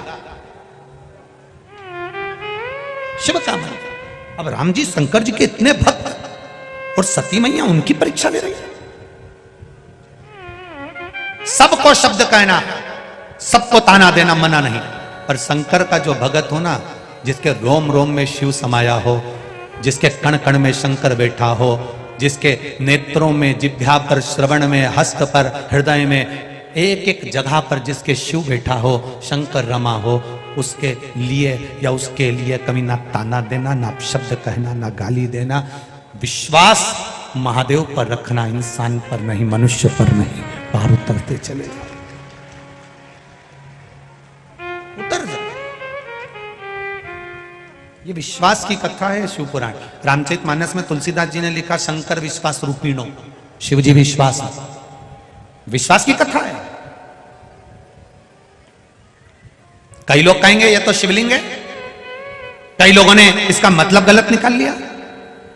शिव का मंदिर। अब राम जी शंकर जी के इतने भक्त और सती मैया उनकी परीक्षा ले रही है। सबको शब्द कहना, सबको ताना देना मना नहीं, पर शंकर का जो भगत हो ना, जिसके रोम रोम में शिव समाया हो, जिसके कण कण में शंकर बैठा हो, जिसके नेत्रों में, जिह्वा पर, श्रवण में, हस्त पर, हृदय में, एक एक जगह पर जिसके शिव बैठा हो, शंकर रमा हो, उसके लिए या उसके लिए कभी ना ताना देना, ना शब्द कहना, ना गाली देना। विश्वास महादेव पर रखना, इंसान पर नहीं, मनुष्य पर नहीं। पार उतरते चले जाओ, उतर जाओ। ये विश्वास की कथा है शिव पुराण। रामचरितमानस में तुलसीदास जी ने लिखा शंकर विश्वास रूपीणो, शिव जी विश्वास, विश्वास की कथा है। कई लोग कहेंगे ये तो शिवलिंग है, कई लोगों ने इसका मतलब गलत निकाल लिया,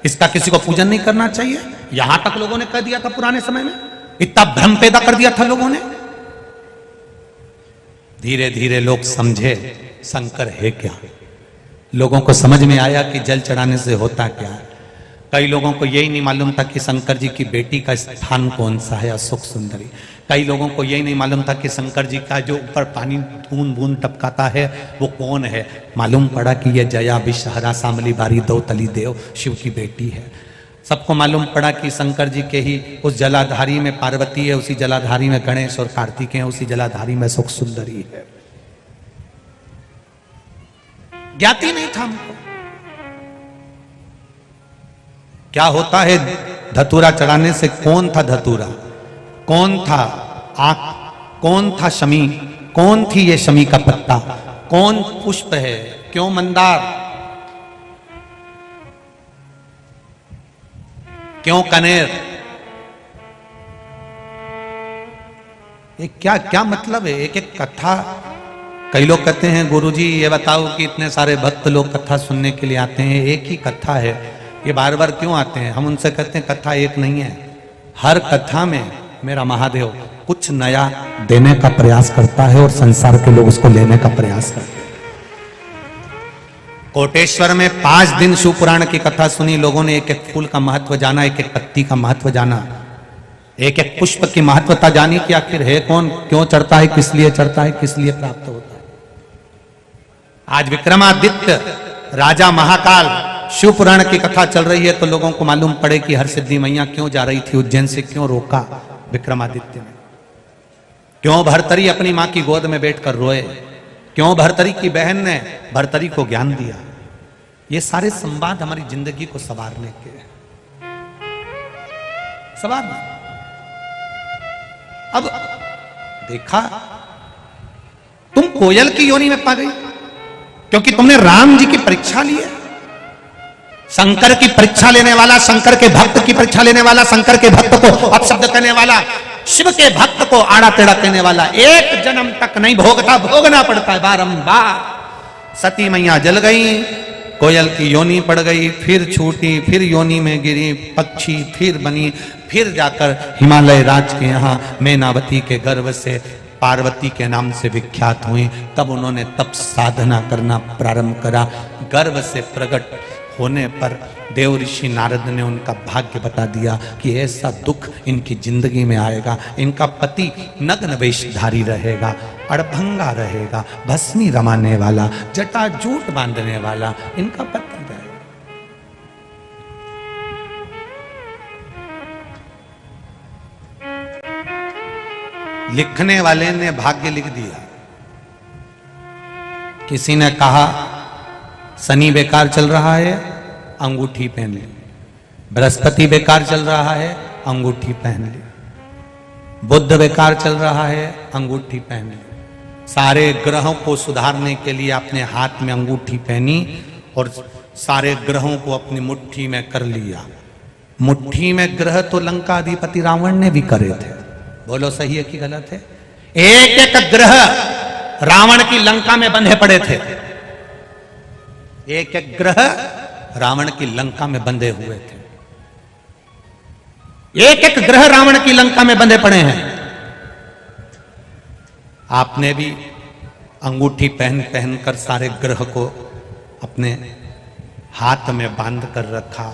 इसका किसी को पूजन नहीं करना चाहिए, यहां तक लोगों ने कह दिया था। पुराने समय में इतना भ्रम पैदा कर दिया था लोगों ने। धीरे धीरे लोग समझे शंकर है क्या, लोगों को समझ में आया कि जल चढ़ाने से होता क्या है। कई लोगों को यही नहीं मालूम था कि शंकर जी की बेटी का स्थान कौन सा है, अशोक सुंदरी। कई लोगों को यही नहीं मालूम था कि शंकर जी का जो ऊपर पानी बूंद बूंद टपकाता है वो कौन है। मालूम पड़ा कि ये जया विषहरा शामली बारी दो तली देव शिव की बेटी है। सबको मालूम पड़ा कि शंकर जी के ही उस जलाधारी में पार्वती है, उसी जलाधारी में गणेश और कार्तिक है, उसी जलाधारी में अशोक सुंदरी है। ज्ञाति नहीं था हमको क्या होता है धतूरा चढ़ाने से। कौन था धतूरा, कौन था आंख, कौन था शमी, कौन थी ये शमी का पत्ता, कौन पुष्प है, क्यों मंदार, क्यों कनेर, ये क्या क्या मतलब है? एक एक कथा। कई लोग कहते हैं गुरुजी ये बताओ कि इतने सारे भक्त लोग कथा सुनने के लिए आते हैं, एक ही कथा है, ये बार बार क्यों आते हैं? हम उनसे कहते हैं कथा एक नहीं है, हर कथा में मेरा महादेव कुछ नया देने का प्रयास करता है और संसार के लोग उसको लेने का प्रयास करते हैं। कोटेश्वर में 5 दिन शिव पुराण की कथा सुनी, लोगों ने एक एक फूल का महत्व जाना, एक एक पत्ती का महत्व जाना, एक एक पुष्प की महत्वता जानी कि आखिर है कौन, क्यों चढ़ता है, किस लिए चढ़ता है, किस लिए प्राप्त होता है। आज विक्रमादित्य राजा महाकाल शिव पुराण की कथा चल रही है तो लोगों को मालूम पड़े कि हर सिद्धि मैया क्यों जा रही थी उज्जैन से, क्यों रोका विक्रमादित्य ने, क्यों भर्तरी अपनी मां की गोद में बैठकर रोए, क्यों भर्तरी की बहन ने भर्तरी को ज्ञान दिया। ये सारे संवाद हमारी जिंदगी को संवारने के संवारना। अब देखा तुम कोयल की योनि में पा गई क्योंकि तुमने राम जी की परीक्षा ली है। शंकर की परीक्षा लेने वाला, शंकर के भक्त की परीक्षा लेने वाला, शंकर के भक्त को अपशब्द करने वाला, शिव के भक्त को आड़ा टेढ़ा कहने वाला, एक जन्म तक नहीं भोगता, भोगना पड़ता है बारंबार। सती मैया जल गई, कोयल की योनि पड़ गई, फिर छूटी, फिर योनि में गिरी, पक्षी फिर बनी, फिर जाकर हिमालय राज के यहाँ मैनावती के गर्भ से पार्वती के नाम से विख्यात हुई। तब उन्होंने तप साधना करना प्रारंभ करा। गर्भ से प्रकट होने पर देव ऋषि नारद ने उनका भाग्य बता दिया कि ऐसा दुख इनकी जिंदगी में आएगा, इनका पति नग्न वेशधारी रहेगा, अड़भंगा रहेगा, भस्मी रमाने वाला, जटाजूट बांधने वाला इनका पति रहेगा। लिखने वाले ने भाग्य लिख दिया। किसी ने कहा शनि बेकार चल रहा है, अंगूठी पहन ली, बृहस्पति बेकार चल रहा है, अंगूठी पहन ली, बुध बेकार चल रहा है, अंगूठी पहन ली। सारे ग्रहों को सुधारने के लिए अपने हाथ में अंगूठी पहनी और सारे ग्रहों को अपनी मुट्ठी में कर लिया। मुट्ठी में ग्रह तो लंका अधिपति रावण ने भी करे थे, बोलो सही है कि गलत है? एक एक ग्रह रावण की लंका में बंधे पड़े थे, एक एक ग्रह रावण की लंका में बंधे हुए थे, एक एक ग्रह रावण की लंका में बंधे पड़े हैं। आपने भी अंगूठी पहन पहन कर सारे ग्रह को अपने हाथ में बांध कर रखा,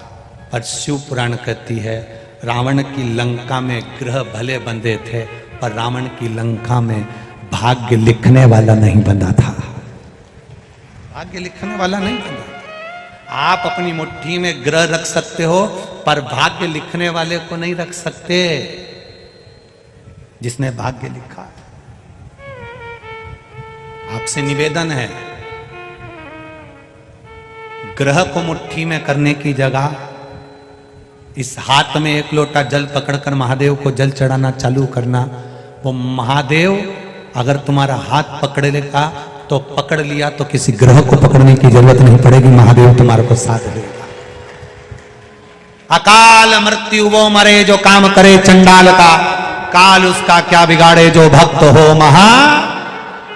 पर शिव पुराण कहती है रावण की लंका में ग्रह भले बंधे थे पर रावण की लंका में भाग्य लिखने वाला नहीं बंधा था। भाग्य लिखने वाला नहीं बंधा था। आप अपनी मुट्ठी में ग्रह रख सकते हो पर भाग्य लिखने वाले को नहीं रख सकते, जिसने भाग्य लिखा। आपसे निवेदन है, ग्रह को मुट्ठी में करने की जगह इस हाथ में एक लोटा जल पकड़कर महादेव को जल चढ़ाना चालू करना। वो महादेव अगर तुम्हारा हाथ पकड़ लेगा तो पकड़ लिया तो किसी ग्रह को पकड़ने की जरूरत नहीं पड़ेगी, महादेव तुम्हारे को साथ देगा। अकाल मृत्यु वो मरे जो काम करे चंडाल का, काल उसका क्या बिगाड़े जो भक्त हो महा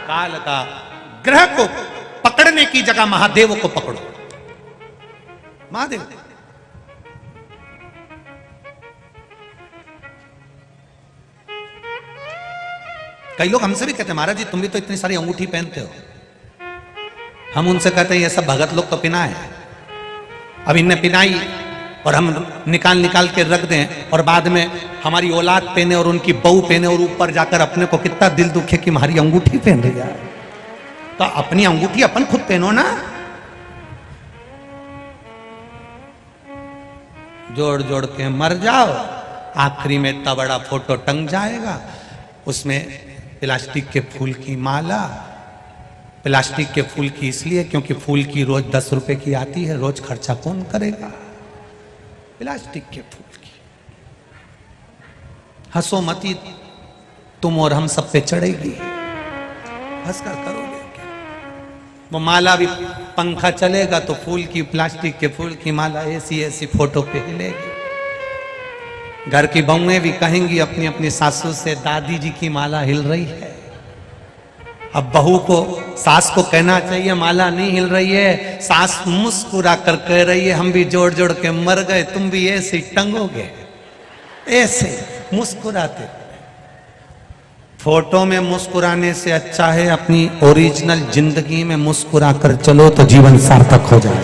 काल का। ग्रह को पकड़ने की जगह महादेव को पकड़ो। महादेव कई लोग हमसे भी कहते हैं महाराज जी तुम भी तो इतनी सारी अंगूठी पहनते हो। हम उनसे कहते हैं ये सब भगत लोग तो पिना है, अब इनने पिनाई और हम निकाल निकाल के रख दें और बाद में हमारी औलाद पहने और उनकी बहू पहने और ऊपर जाकर अपने को कितना दिल दुखे कि हमारी अंगूठी पहन रही है। तो अपनी अंगूठी अपन खुद पहनो ना, जोड़ जोड़ के मर जाओ, आखिरी में इतना बड़ा फोटो टंग जाएगा, उसमें प्लास्टिक के फूल की माला। प्लास्टिक के फूल की इसलिए क्योंकि फूल की रोज 10 रुपए की आती है, रोज खर्चा कौन करेगा प्लास्टिक के फूल की। हंसो मती तुम और हम सब पे चढ़ेगी, हंसकर करोगे क्या? वो माला भी पंखा चलेगा तो फूल की, प्लास्टिक के फूल की माला ऐसी ऐसी फोटो पे हिलेगी। घर की बहुएं भी कहेंगी अपनी अपनी सासू से, दादी जी की माला हिल रही है। अब बहू को, सास को कहना चाहिए माला नहीं हिल रही है, सास मुस्कुरा कर कह रही है हम भी जोड़ जोड़ के मर गए, तुम भी ऐसे टंगोगे, ऐसे मुस्कुराते। फोटो में मुस्कुराने से अच्छा है अपनी ओरिजिनल जिंदगी में मुस्कुरा कर चलो तो जीवन सार्थक हो जाए।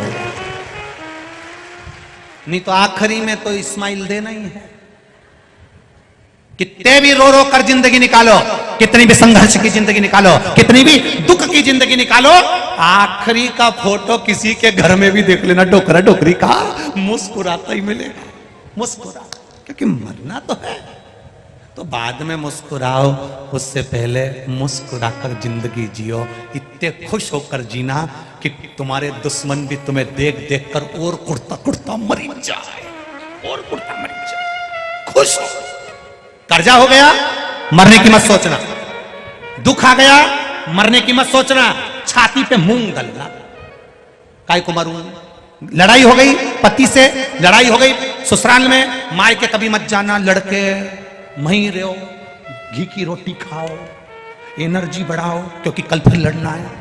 नहीं तो आखिरी में तो इस्माइल देना ही है। कितने भी रो रो कर जिंदगी निकालो, कितनी भी संघर्ष की जिंदगी निकालो, कितनी भी दुख की जिंदगी निकालो, आखिरी का फोटो किसी के घर में भी देख लेना, डोकरा डोकरी का मुस्कुराता ही मिलेगा, मुस्कुरा, क्योंकि मरना तो है। तो बाद में मुस्कुराओ, उससे पहले मुस्कुरा कर जिंदगी जियो। इतने खुश होकर जीना कि तुम्हारे दुश्मन भी तुम्हें देख देख कर और कुर्ता कुर्ता मरी जाए, और कुर्ता मरी जाए। खुश हो। कर्जा हो गया, मरने की मत सोचना। दुख आ गया, मरने की मत सोचना। छाती पे मूंग गलना, काय को मरूं। लड़ाई हो गई पति से, लड़ाई हो गई ससुराल में, माय के कभी मत जाना, लड़के वहीं रहो, घी की रोटी खाओ, एनर्जी बढ़ाओ, क्योंकि कल फिर लड़ना है।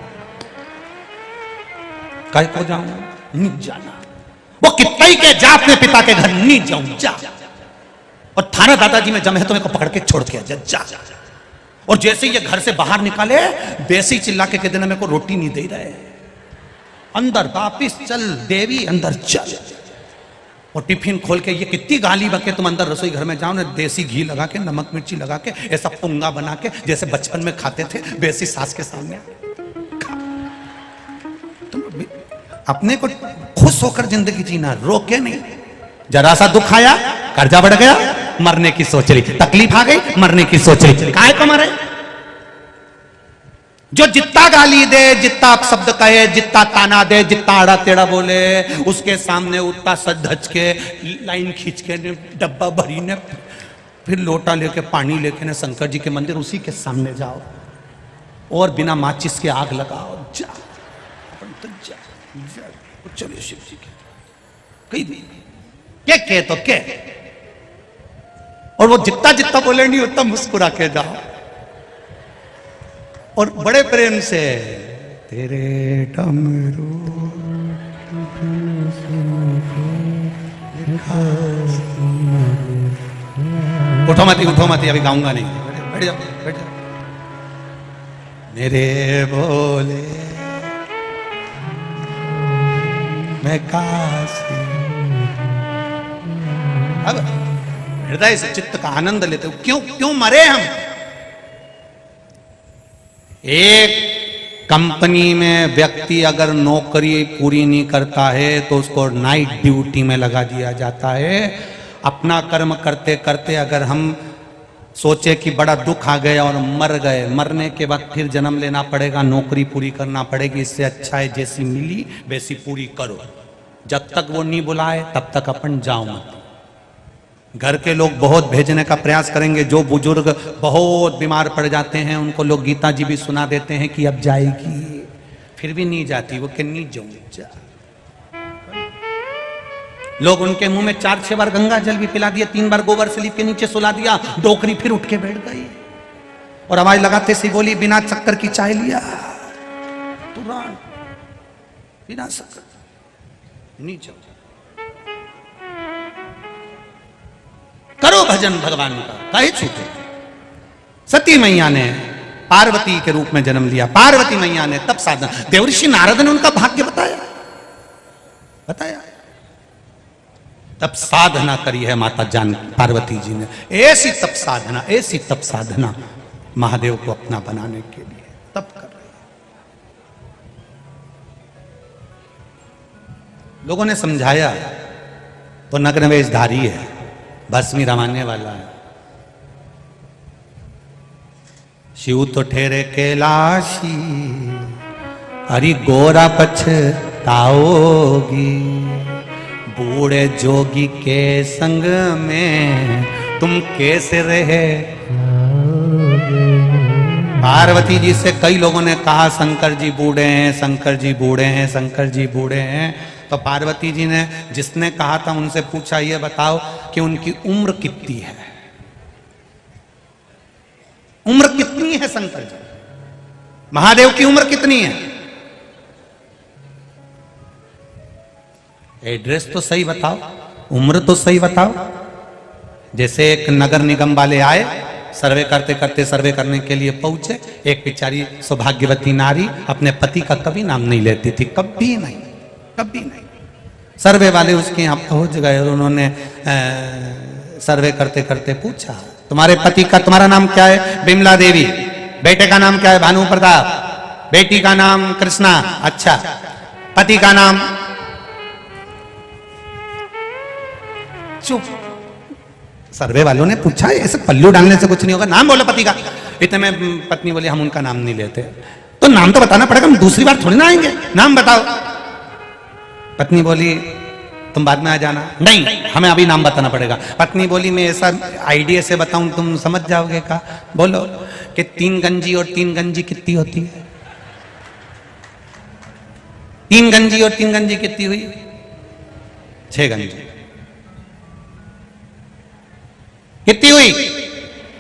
काय को जाऊं, नहीं जाना। वो कितना ही के जा अपने पिता के घर, नहीं जाऊं, जा। और थाना दादाजी में जमे है तो मेरे को पकड़ के छोड़ के जा। और जैसे ये घर से बाहर निकाले, वैसे ही चिल्ला के कहते ना मेरे को रोटी नहीं दे रहे, अंदर वापिस चल देवी, अंदर चल। और टिफिन खोल के ये कितनी गाली बके, तुम अंदर रसोई घर में जाओ ना, देसी घी लगा के, नमक मिर्ची लगा के, ऐसा पुंगा बना के जैसे बचपन में खाते थे, वैसी सास के सामने तुम अपने को खुश होकर जिंदगी जीना, रोके नहीं। जरा सा दुख आया, कर्जा बढ़ गया, मरने की सोच रही, तकलीफ आ गई, मरने की सोच रही, काहे को मरे। जो जितना गाली दे, जितना शब्द कहे, जितना ताना दे, जितना आड़ा टेढ़ा बोले, उसके सामने उतना सज धज के लाइन खींच के डब्बा भरी ने, फिर लोटा लेके पानी लेके ने शंकर जी के मंदिर, उसी के सामने जाओ और बिना माचिस के आग लगाओ, जा तो जा, चलिए शिव जी के कही के तो के। और वो जितना जितना बोले नहीं उतना मुस्कुरा के जाओ, और बड़े प्रेम से तेरे डमरू उठो मत, अभी गाऊंगा नहीं, बैठ जाओ। मेरे बोले मैं काशी, अब हृदय से चित्त का आनंद लेते हो। क्यों मरे हम। एक कंपनी में व्यक्ति अगर नौकरी पूरी नहीं करता है तो उसको नाइट ड्यूटी में लगा दिया जाता है। अपना कर्म करते करते अगर हम सोचे कि बड़ा दुख आ गया और मर गए, मरने के बाद फिर जन्म लेना पड़ेगा, नौकरी पूरी करना पड़ेगी, इससे अच्छा है जैसी मिली वैसी पूरी करो। जब तक वो नहीं बुलाए तब तक अपन जाओ मत। घर के लोग बहुत भेजने का प्रयास करेंगे, जो बुजुर्ग बहुत बीमार पड़ जाते हैं उनको लोग गीता जी भी सुना देते हैं कि अब जाएगी, फिर भी नहीं जाती, वो कि नहीं जाऊं जा। लोग उनके मुंह में 4-6 बार गंगा जल भी पिला दिया, 3 बार गोबर स्लीप के नीचे सुला दिया, डोकरी फिर उठ के बैठ गई और आवाज लगाते से बोली बिना शक्कर की चाय लिया, तुरंत बिना शक्कर नहीं जाओ। करो भजन भगवान का, काहे छूटे। सती मैया ने पार्वती के रूप में जन्म लिया, पार्वती मैया ने तब साधना, देवर्षि नारद ने उनका भाग्य बताया, तब साधना करी है माता जान पार्वती जी ने। ऐसी तप साधना महादेव को अपना बनाने के लिए तब कर रही है। लोगों ने समझाया तो नग्न वेशधारी है, भस्मी रमाने वाला है। शिव तो ठहरे कैलाशी, हरि गोरा पछताओगी, बूढ़े जोगी के संग में तुम कैसे रहे। पार्वती जी से कई लोगों ने कहा शंकर जी बूढ़े हैं, शंकर जी बूढ़े हैं, शंकर जी बूढ़े हैं। तो पार्वती जी ने जिसने कहा था उनसे पूछा, ये बताओ कि उनकी उम्र कितनी है? उम्र कितनी है शंकर जी? महादेव की उम्र कितनी है? एड्रेस तो सही बताओ, उम्र तो सही बताओ। जैसे एक नगर निगम वाले आए, सर्वे करते करते सर्वे करने के लिए पहुंचे, एक बेचारी सौभाग्यवती नारी अपने पति का कभी नाम नहीं लेती थी, कभी नहीं, कभी नहीं। सर्वे वाले उसके यहाँ पहुंच गए और उन्होंने सर्वे करते करते पूछा, तुम्हारे पति का, तुम्हारा नाम क्या है? बिमला देवी। बेटे का नाम क्या है? भानु प्रताप। बेटी का नाम कृष्णा। अच्छा, पति का नाम? चुप। सर्वे वालों ने पूछा, ऐसे पल्लू डालने से कुछ नहीं होगा, नाम बोलो पति का। इतने में पत्नी बोली, हम उनका नाम नहीं लेते। तो नाम तो बताना पड़ेगा, हम दूसरी बार थोड़ी ना आएंगे, नाम बताओ। पत्नी बोली, तुम बाद में आ जाना। नहीं, हमें अभी नाम बताना पड़ेगा। पत्नी बोली, मैं ऐसा आइडिया से बताऊं तुम समझ जाओगे का? बोलो कि 3 गंजी और 3 गंजी कितनी होती है? 3 गंजी और 3 गंजी कितनी हुई? 6 गंजी। कितनी हुई?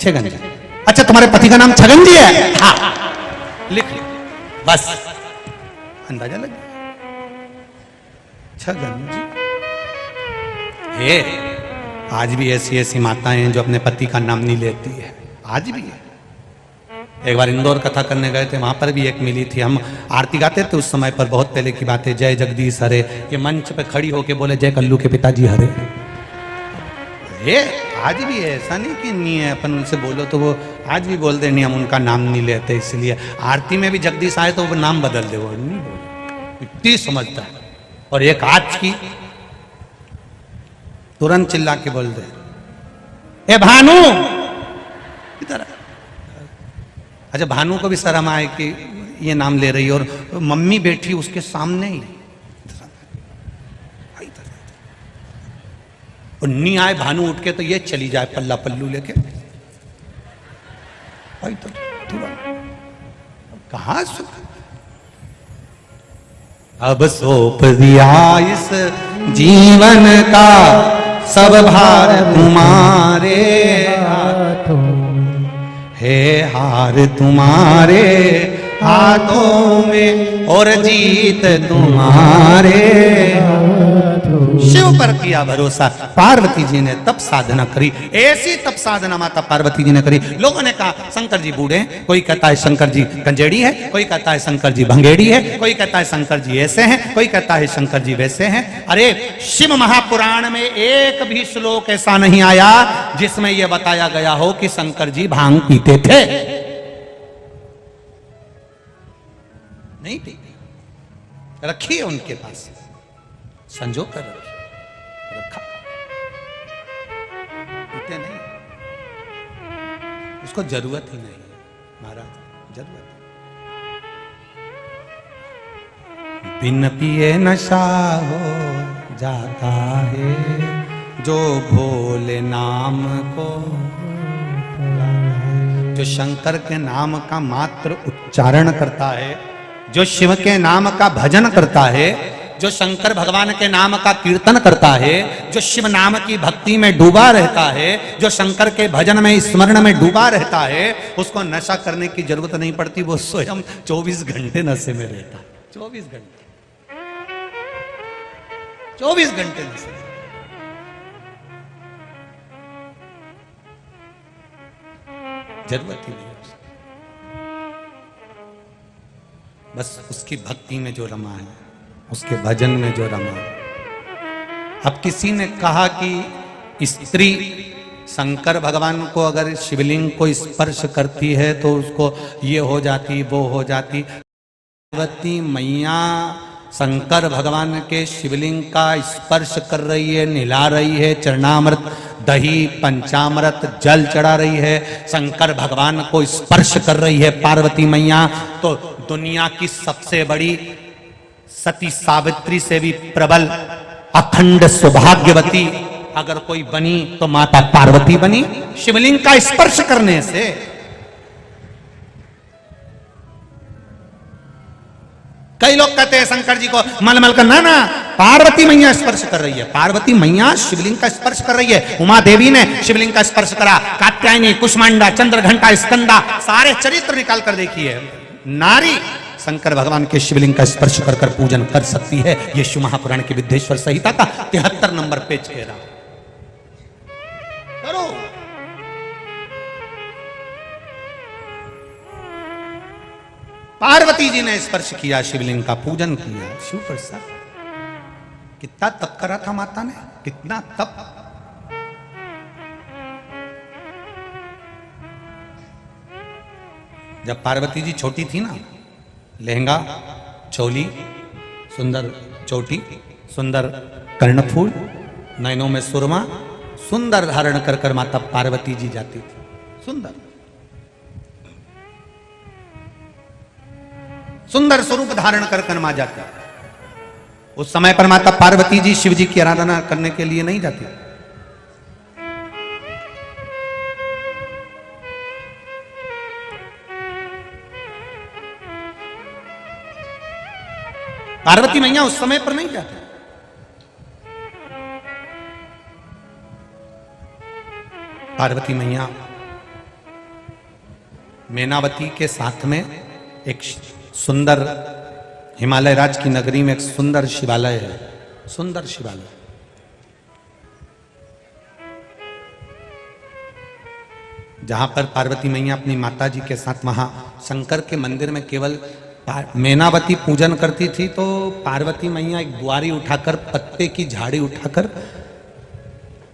6 गंजी। अच्छा, तुम्हारे पति का नाम छगन जी है? हाँ, लिख लो, बस अंदाजा लग गया। छगन जी है। आज भी ऐसी ऐसी माताएं हैं जो अपने पति का नाम नहीं लेती है, आज भी है। एक बार इंदौर कथा करने गए थे, वहां पर भी एक मिली थी। हम आरती गाते थे उस समय पर, बहुत पहले की बात है। जय जगदीश हरे, ये मंच पे खड़ी होके बोले, जय कल्लू के पिताजी हरे। ये आज भी है, ऐसा नहीं कि नहीं है। अपन उनसे बोलो तो वो आज भी बोलते नहीं, हम उनका नाम नहीं लेते। इसलिए आरती में भी जगदीश आए तो वो नाम बदल दे, वो नहीं बोले, इतनी समझता है। और एक आज की तुरंत चिल्ला के बोल दे, ए भानु इधर। अच्छा, भानु को भी शर्म आए कि ये नाम ले रही है, और मम्मी बैठी उसके सामने ही। और नहीं आए भानु उठ के तो ये चली जाए पल्ला पल्लू लेके। तो कहा अब सौंप दिया इस जीवन का सब भार तुम्हारे हाथों है, हार तुम्हारे हाथों में और जीत तुम्हारे। शिव पर किया भरोसा। पार्वती जी ने तप साधना करी, ऐसी तप साधना माता पार्वती जी ने करी। लोगों ने कहा शंकर जी बूढ़े हैं, कोई कहता है शंकर जी कंजेड़ी है, कोई कहता है शंकर जी भंगेड़ी है, कोई कहता है शंकर जी ऐसे हैं, कोई कहता है शंकर जी वैसे हैं। अरे शिव महापुराण में एक भी श्लोक ऐसा नहीं आया जिसमें यह बताया गया हो कि शंकर जी भांग पीते थे। नहीं पीते, रखी है उनके पास, संजो कर रखा, पीते नहीं, उसको जरूरत ही नहीं है महाराज, जरूरत। बिन पिए नशा हो जाता है जो भोले नाम को, जो शंकर के नाम का मात्र उच्चारण करता है, जो शिव के नाम का भजन करता है, जो शंकर भगवान के नाम का कीर्तन करता है, जो शिव नाम की भक्ति में डूबा रहता है, जो शंकर के भजन में स्मरण में डूबा रहता है, उसको नशा करने की जरूरत नहीं पड़ती। वो स्वयं 24 घंटे नशे में रहता है। 24 घंटे, 24 घंटे नशे। जरूरत ही नहीं, बस उसकी भक्ति में जो रमा है, उसके भजन में जो रमा है। अब किसी ने कहा कि स्त्री शंकर भगवान को अगर शिवलिंग को स्पर्श करती है तो उसको ये हो जाती, वो हो जाती। पार्वती मैया शंकर भगवान के शिवलिंग का स्पर्श कर रही है, निला रही है, चरणामृत दही पंचामृत जल चढ़ा रही है, शंकर भगवान को स्पर्श कर रही है पार्वती मैया। तो दुनिया की सबसे बड़ी सती सावित्री से भी प्रबल अखंड सौभाग्यवती अगर कोई बनी तो माता पार्वती बनी, शिवलिंग का स्पर्श करने से। कई लोग कहते हैं शंकर जी को मलमल का, ना पार्वती मैया स्पर्श कर रही है। पार्वती मैया शिवलिंग का स्पर्श कर रही है। उमा देवी ने शिवलिंग का स्पर्श करा। कात्यायनी, कुष्मांडा, चंद्रघंटा, स्कंदा, सारे चरित्र निकाल कर देखिए। नारी शंकर भगवान के शिवलिंग का स्पर्श कर कर पूजन कर सकती है। ये शिव महापुराण की विद्येश्वर संहिता का 73 नंबर पेज कह रहा। करो। पार्वती जी ने स्पर्श किया, शिवलिंग का पूजन किया। शिव प्रसाद कितना तप करा था माता ने, कितना तप। जब पार्वती जी छोटी थी ना, लहंगा, चोली, सुंदर चोटी, सुंदर कर्णफूल, नैनों में सुरमा, सुंदर धारण कर कर माता पार्वती जी जाती थी। सुंदर सुंदर स्वरूप धारण कर कर मां जाती। उस समय पर माता पार्वती जी शिव जी की आराधना करने के लिए नहीं जाती। पार्वती मैया उस समय पर नहीं जाती। पार्वती मैया मैनावती के साथ में एक सुंदर हिमालय राज की नगरी में एक सुंदर शिवालय है। सुंदर शिवालय, जहां पर पार्वती मैया अपनी माता जी के साथ वहां शंकर के मंदिर में केवल मैनावती पूजन करती थी, तो पार्वती मैया एक बुआरी उठाकर, पत्ते की झाड़ी उठाकर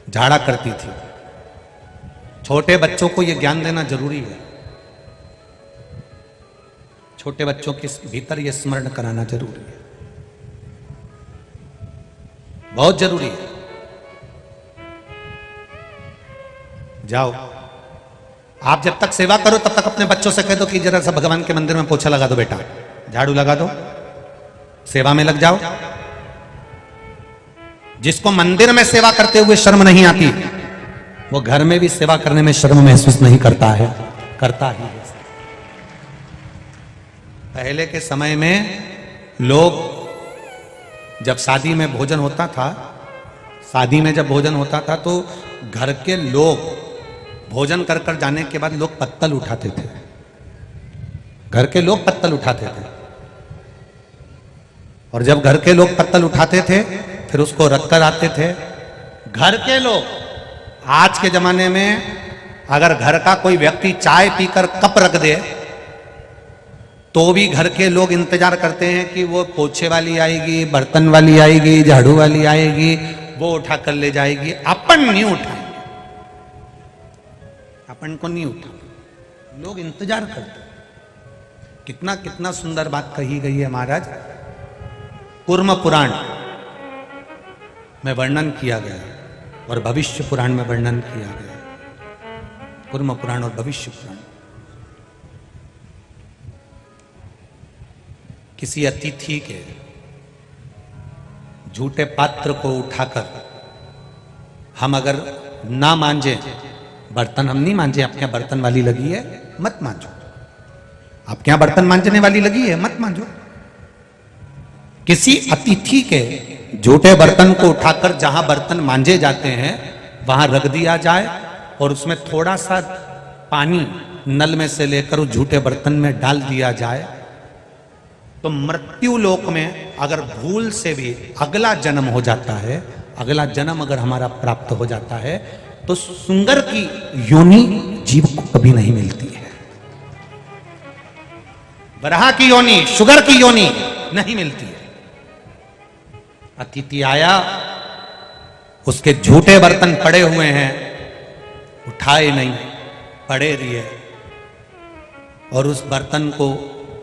झाड़ा करती थी। छोटे बच्चों को यह ज्ञान देना जरूरी है। छोटे बच्चों के भीतर यह स्मरण कराना जरूरी है, बहुत जरूरी है। जाओ, आप जब तक सेवा करो तब तक अपने बच्चों से कह दो कि जरा सा भगवान के मंदिर में पोछा लगा दो बेटा, झाड़ू लगा दो, सेवा में लग जाओ। जिसको मंदिर में सेवा करते हुए शर्म नहीं आती, वो घर में भी सेवा करने में शर्म महसूस नहीं करता है, करता ही है। पहले के समय में लोग जब शादी में भोजन होता था, शादी में जब भोजन होता था तो घर के लोग भोजन कर कर जाने के बाद लोग पत्तल उठाते थे। घर के लोग पत्तल उठाते थे, और जब घर के लोग पत्तल उठाते थे फिर उसको रख कर आते थे। घर के लोग, आज के जमाने में अगर घर का कोई व्यक्ति चाय पीकर कप रख दे तो भी घर के लोग इंतजार करते हैं कि वो पोछे वाली आएगी, बर्तन वाली आएगी, झाड़ू वाली आएगी, वो उठा कर ले जाएगी। अपन नहीं उठाएंगे, अपन को नहीं उठा, लोग इंतजार करते। कितना कितना सुंदर बात कही गई है महाराज। कूर्म पुराण में वर्णन किया गया और भविष्य पुराण में वर्णन किया गया। कूर्म पुराण और भविष्य पुराण। किसी अतिथि के झूठे पात्र को उठाकर हम अगर ना मांजे, बर्तन हम नहीं मांजे, आपके यहाँ बर्तन वाली लगी है मत मांजो, आपके यहाँ बर्तन मांजने वाली लगी है मत मांजो। किसी अतिथि के झूठे बर्तन को उठाकर जहां बर्तन मांजे जाते हैं वहां रख दिया जाए और उसमें थोड़ा सा पानी नल में से लेकर उस झूठे बर्तन में डाल दिया जाए, तो मृत्यु लोक में अगर भूल से भी अगला जन्म हो जाता है, अगला जन्म अगर हमारा प्राप्त हो जाता है, तो सुंगर की योनि जीव को कभी नहीं मिलती है। बरहा की योनि, शुगर की योनि नहीं मिलती है। अतिथि आया, उसके झूठे बर्तन पड़े हुए हैं, उठाए नहीं, पड़े रहिए, और उस बर्तन को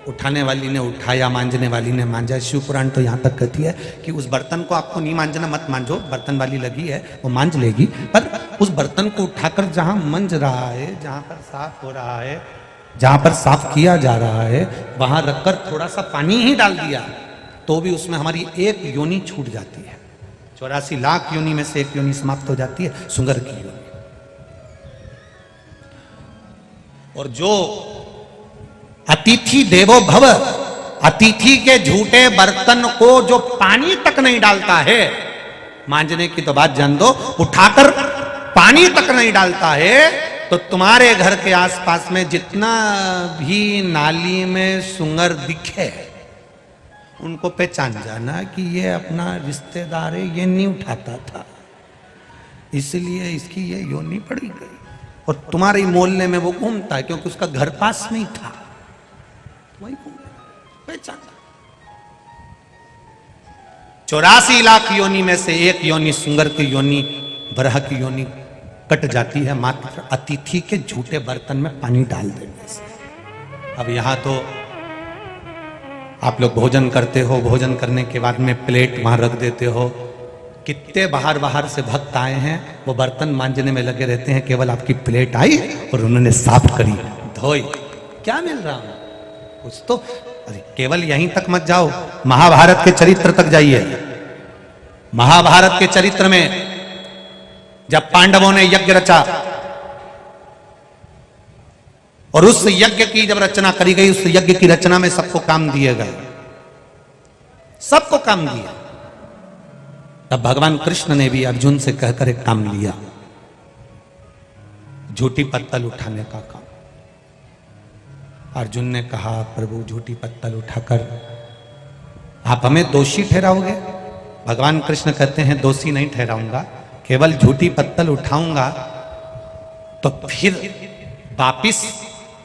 उठाने वाली ने उठाया, मांजने वाली ने मांजा। शिव पुराण तो यहां तक कहती है कि उस बर्तन को आपको नहीं मांजना, मत मांजो, बर्तन वाली लगी है वो मांज लेगी, पर उस बर्तन को उठाकर जहां मंज रहा है, जहां पर साफ हो रहा है, जहां पर साफ किया जा रहा है, वहां रखकर थोड़ा सा पानी ही डाल दिया तो भी उसमें हमारी एक योनि छूट जाती है। 84 लाख योनि में से एक योनि समाप्त हो जाती है, सुंगर की योनि। और जो अतिथि देवो भव, अतिथि के झूठे बर्तन को जो पानी तक नहीं डालता है, मांजने की तो बात जान दो, उठाकर पानी तक नहीं डालता है, तो तुम्हारे घर के आसपास में जितना भी नाली में सुंगर दिखे उनको पहचान जाना कि ये अपना रिश्तेदार है, ये नहीं उठाता था, इसलिए इसकी ये योनि पड़ी गई। और तुम्हारे मोहल्ले में वो घूमता है क्योंकि उसका घर पास में ही था, वही पहचान। 84 लाख योनि में से एक योनि सुंगर की योनि, बरह की योनि कट जाती है मात्र अतिथि के झूठे बर्तन में पानी डाल देने से। अब यहां तो आप लोग भोजन करते हो, भोजन करने के बाद में प्लेट वहां रख देते हो, कितने बाहर बाहर से भक्त आए हैं, वो बर्तन मांजने में लगे रहते हैं, केवल आपकी प्लेट आई और उन्होंने साफ करी, धोई, क्या मिल रहा है कुछ तो। अरे केवल यहीं तक मत जाओ, महाभारत के चरित्र तक जाइए। महाभारत के चरित्र में जब पांडवों ने यज्ञ रचा और उस यज्ञ की जब रचना करी गई, उस यज्ञ की रचना में सबको काम दिए गए, सबको काम दिया। तब भगवान कृष्ण ने भी अर्जुन से कहकर एक काम लिया, झूठी पत्तल उठाने का काम। अर्जुन ने कहा, प्रभु झूठी पत्तल उठाकर आप हमें दोषी ठहराओगे? भगवान कृष्ण कहते हैं, दोषी नहीं ठहराऊंगा, केवल झूठी पत्तल उठाऊंगा तो फिर वापिस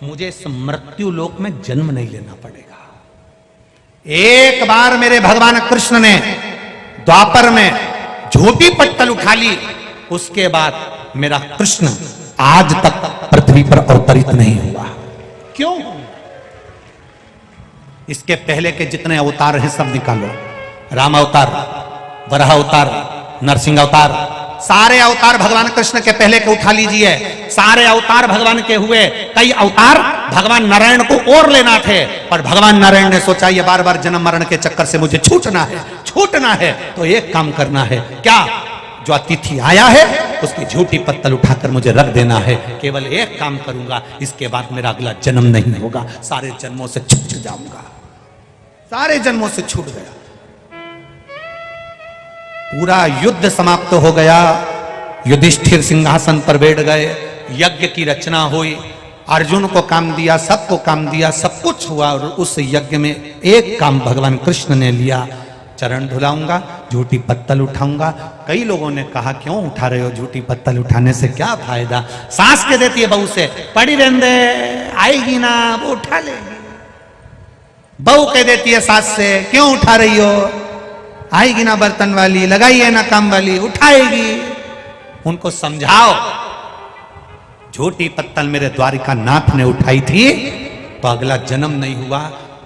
मुझे इस मृत्यु लोक में जन्म नहीं लेना पड़ेगा। एक बार मेरे भगवान कृष्ण ने द्वापर में झूठी पत्तल उठा ली, उसके बाद मेरा कृष्ण आज तक पृथ्वी पर अवतरित नहीं हुआ। क्यों? इसके पहले के जितने अवतार हैं सब निकालो, राम अवतार, वराह अवतार, नरसिंह अवतार, सारे अवतार भगवान कृष्ण के पहले के उठा लीजिए। सारे अवतार भगवान के हुए, कई अवतार भगवान नारायण को और लेना थे, पर भगवान नारायण ने सोचा ये बार बार जन्म मरण के चक्कर से मुझे छूटना है, तो एक काम करना है, क्या? जो अतिथि आया है उसकी झूठी पत्तल उठाकर मुझे रख देना है, केवल एक काम करूंगा, इसके बाद मेरा अगला जन्म नहीं होगा, सारे जन्मों से छूट जाऊंगा। सारे जन्मों से छूट गया, पूरा युद्ध समाप्त हो गया। युधिष्ठिर सिंहासन पर बैठ गए, यज्ञ की रचना हुई, अर्जुन को काम दिया, सबको काम दिया, सब कुछ हुआ। और उस यज्ञ में एक काम भगवान कृष्ण ने लिया, चरण धुलाऊंगा, झूठी पत्तल उठाऊंगा। कई लोगों ने कहा, क्यों उठा रहे हो? झूठी पत्तल उठाने से क्या फायदा? सास के देती है बहू से, पड़ी रहने दे, आएगी ना वो उठा लेगी। बहू कह देती है सास से, क्यों उठा रही हो? आएगी ना बर्तन वाली, लगाइए ना काम वाली, उठाएगी। उनको समझाओ, झूठी पत्तल मेरे द्वारिका नाथ ने उठाई थी तो अगला जन्म नहीं हुआ।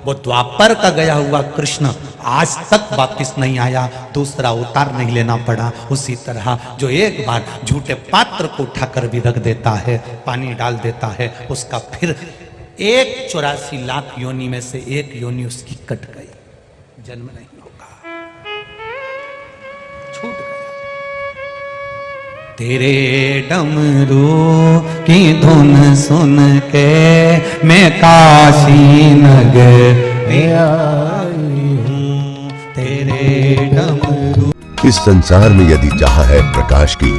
वो द्वापर का गया हुआ कृष्ण आज तक वापिस नहीं आया, दूसरा अवतार नहीं लेना पड़ा। उसी तरह जो एक बार झूठे पात्र को उठाकर भी रख देता है, पानी डाल देता है, उसका फिर 84 लाख योनि में से एक योनि उसकी कट गई, जन्म नहीं होगा, छूट गया। तेरे डमरू की धुन सुन के मैं काशी नगर आई हूँ, तेरे डमरू। इस संसार में यदि चाह है प्रकाश की,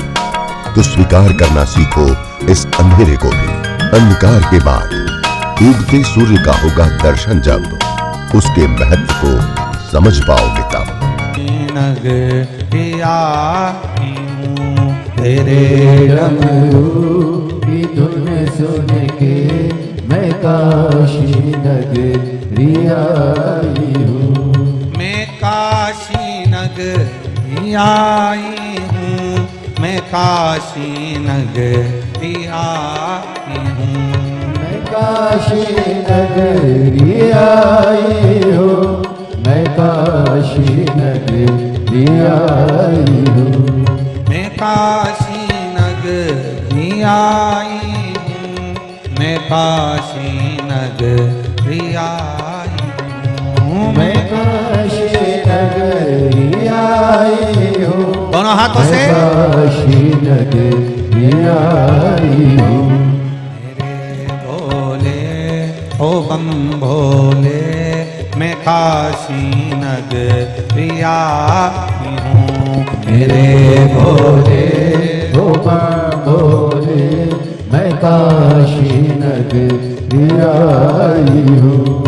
तो स्वीकार करना सीखो इस अंधेरे को भी। अंधकार के बाद उगते सूर्य का होगा दर्शन, जब उसके महत्व को समझ पाओगे तब। तेरे डमरू की धुन सुन के मैं काशी नगरी आई हूँ, मैं काशी नगरी आई हूँ, मैं काशी नगरी आई हूँ, मैं काशी नगरी आई हूँ, मैं काशी नगरी आई हूँ, मैं काशी नगरी आई हूँ, मैं काशी नगरी आई हूँ, मैं काशी नगरी आई हूँ, दोनों हाथों से काशी नगरी आई हूँ। मेरे भोले ओ बम भोले मैं काशी नगरिया की हूँ। मेरे भोले ओ भोले मैं काशी नगरी आई हूँ।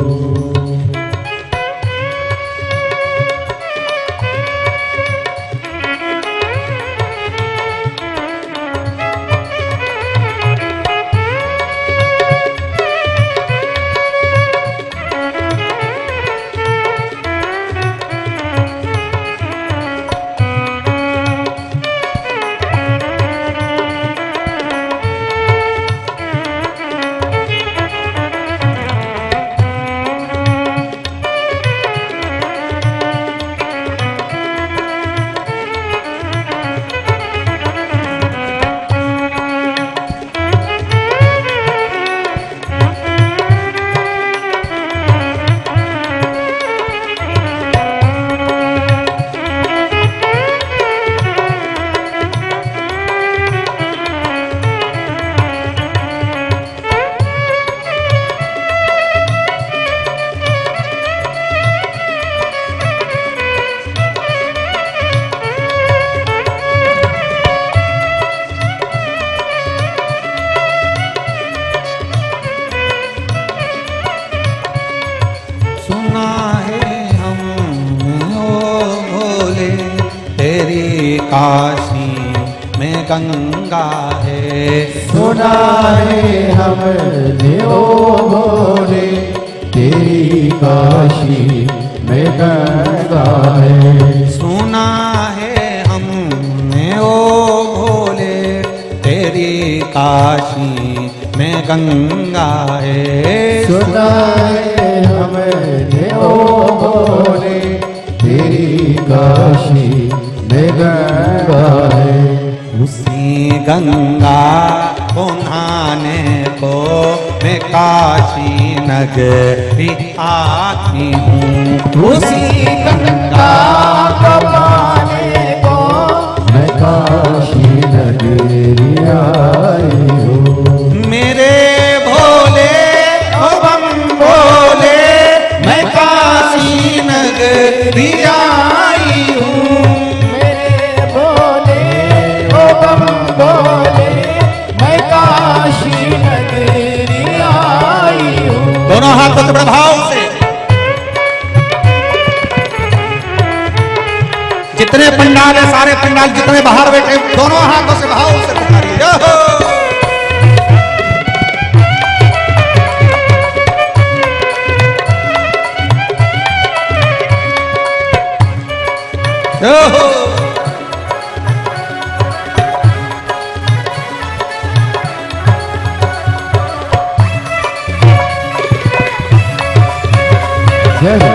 काशी में गंगा है। सुना है हमने ओ भोले तेरी काशी में गंगा है। सुना है हमने ओ भोले तेरी काशी में गंगा है। सुना है हमने ओ भोले तेरी काशी में गंगा है। उसी गंगा को नहाने को मैं काशी नगरी आती हूँ। उसी गंगा को पाने को मैं काशी नगरी आई हूँ। मेरे भोले ओ बम भोले मैं काशी नगरी आई हूँ। मेरे भोले ओ बम भोले मैं काशी नगरी आई हूँ। दोनों हाथों से प्रभाव से जितने पंडाल है सारे पंडाल जितने बाहर बैठे दोनों हाथों से भाव से पुकारिए जय हो। जय हो। जय हो।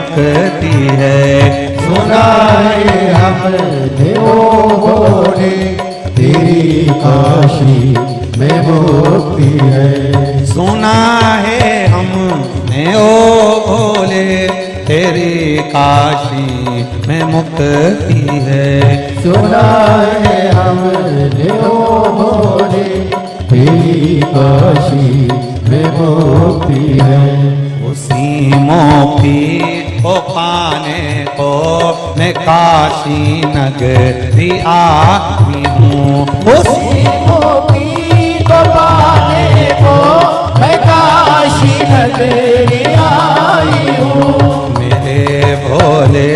मुक्ति है। सुना है हमने ओ बोले तेरी काशी में मुक्ति है। सुना है हमने ओ भोले तेरी काशी में मुक्ति है। सुना है हमने ओ भोले तेरी काशी में मुक्ति है। उसी मोक्ति को पाने को मैं काशी नगरी आई हूँ। उसी मोक्ति को पाने को मैं काशी नगरी आई हूँ। मेरे भोले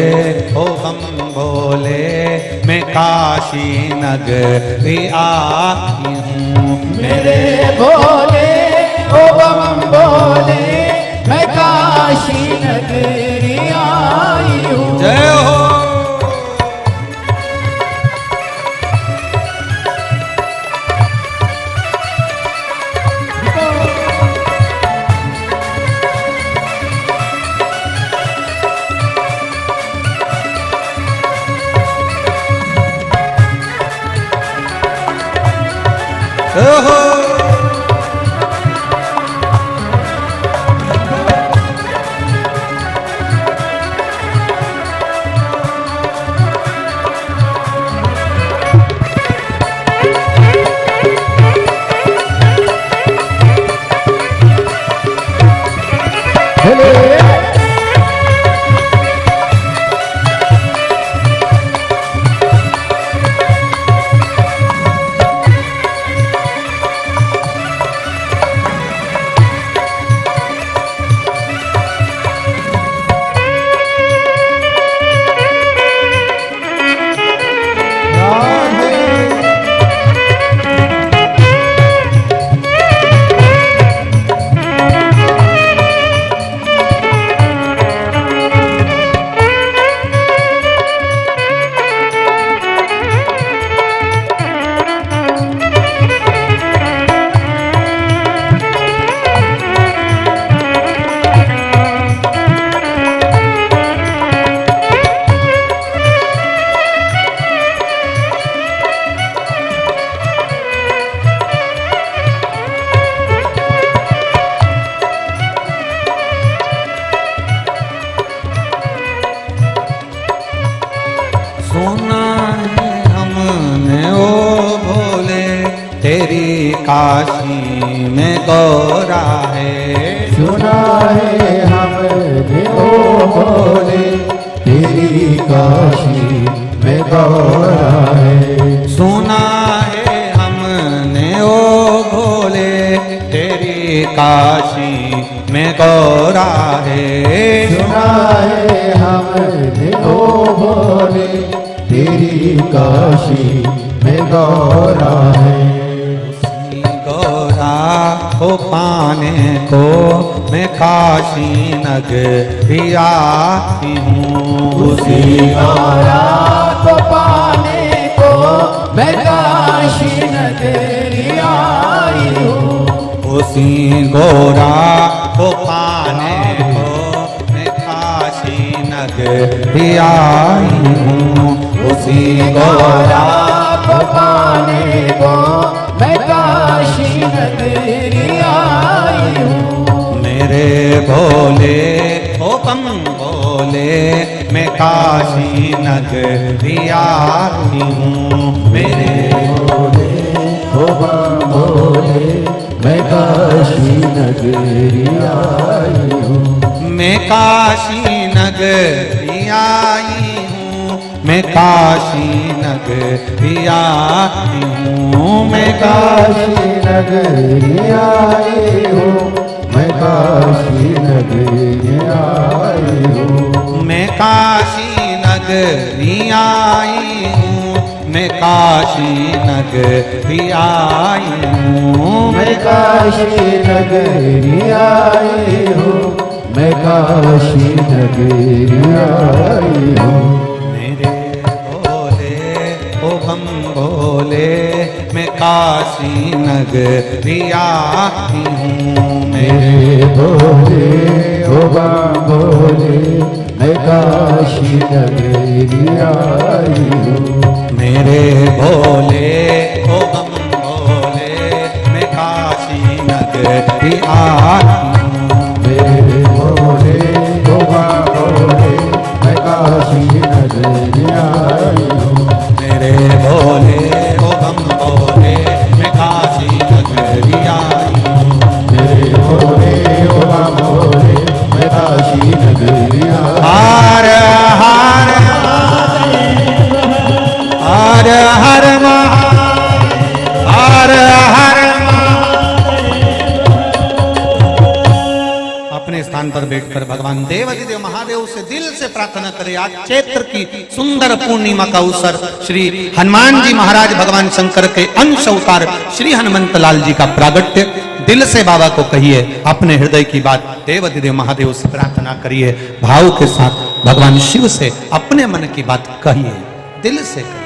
ओ हम भोले मैं काशी नगरी आई हूँ। मेरे भोले ओ बम बोले मैं काशी नगरी आई हूँ। जय हो। ओहो सुना है हमने ओ भोले तेरी काशी में गौरा है। सुना है हमने ओ भोले तेरी काशी में गौरा है। सुना है हमने ओ भोले तेरी काशी में गौरा है। सुना है हमने ओ भोले तेरी काशी में गौरा है। उसी गौरा को पाने को मैं काशी नगरी आई हूँ। उसी गौरा को पाने को मैं काशी नगरी आई हूँ। उसी गौरा को पाने को मैं काशी नगरी आई हूँ। उसी गौरा को पाने को मैं काशी नगरी आई हूँ। मेरे भोले ओ बम भोले मैं काशी नगरी आई हूँ। मेरे भोले ओ बम भोले मैं काशी नगरी आई हूँ। मैं काशी नगरी आई हूँ। मैं काशी नगरी आई हूँ। मैं काशी नगरी आई हूँ। मैं काशी नगरी आई हूँ। मैं काशी नगरी आई हूँ। मैं काशी नगरी आई हूँ। मैं काशी नगरी आई हूँ। मैं काशी नगरी आई हूँ। मेरे भोले ओ हम भोले मैं काशी नगरी आई हूँ। मेरे भोले ओ बम भोले मैं काशी नगरी आई हूँ। मेरे भोले ओ बम भोले मैं काशी नगरी आई हूँ। मेरे भोले ओ बम भोले मैं काशी नगरी आई हूँ। मेरे भोले ओ बम भोले मैं काशी नगरी आई हूँ। मेरे भोले ओ बम भोले मैं काशी नगरी आई हूँ। हर हर हर हर हर हर अपने स्थान पर बैठकर भगवान देवाधिदेव महादेव से दिल से प्रार्थना करें। आज चैत्र की सुंदर पूर्णिमा का अवसर श्री हनुमान जी महाराज भगवान शंकर के अंश अवतार श्री हनुमंत लाल जी का प्रागट्य। दिल से बाबा को कहिए, अपने हृदय की बात देवाधिदेव महादेव से प्रार्थना करिए, भाव के साथ भगवान शिव से अपने मन की बात कहिए, दिल से कहिए।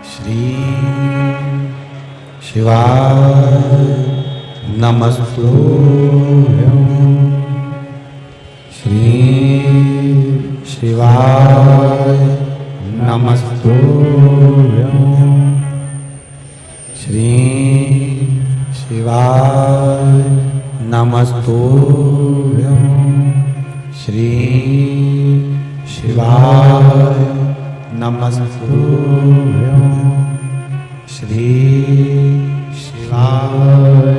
श्री शिवाय नमस्तुभ्यं। श्री शिवाय नमस्तुभ्यं। श्री शिवाय नमस्तुभ्यं। श्री शिवाय नमस्तुभ्यं। श्री शिवाय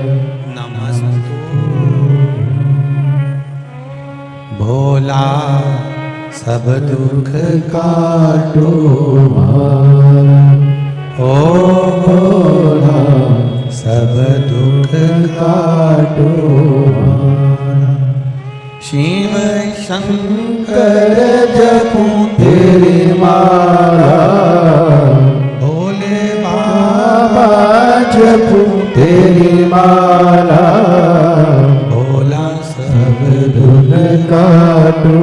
नमस्तुभ्यं। भोला सब दुख काटो मारा। ओ भोला सब दुख काटो मारा। शिव शंकर कर जपूं तेरी माला। भोले बाबा जपूं तेरी माला। भोला सब दुख काटो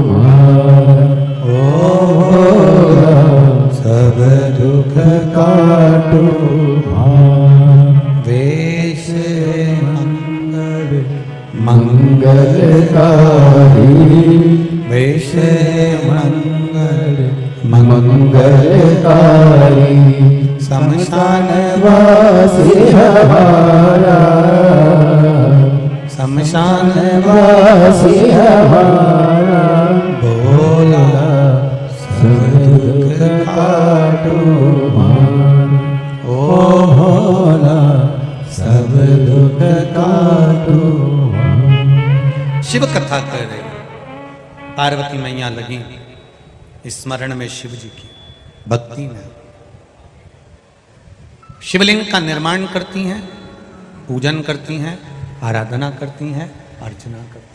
मारा। ओ भोला सब दुख काटो मारा। वेश मंगल मंगलकारी। वेश मंगल मंगलकारी। शमशान वासी हमारा। शमशान वासी हमारा। भोला सब दुख काटो मारा। ओ भोला सब दुख काटो मारा। शिव कथा कर रहे, पार्वती मैया लगी स्मरण में शिव जी की भक्ति में, शिवलिंग का निर्माण करती हैं, पूजन करती हैं, आराधना करती हैं, अर्चना करती हैं।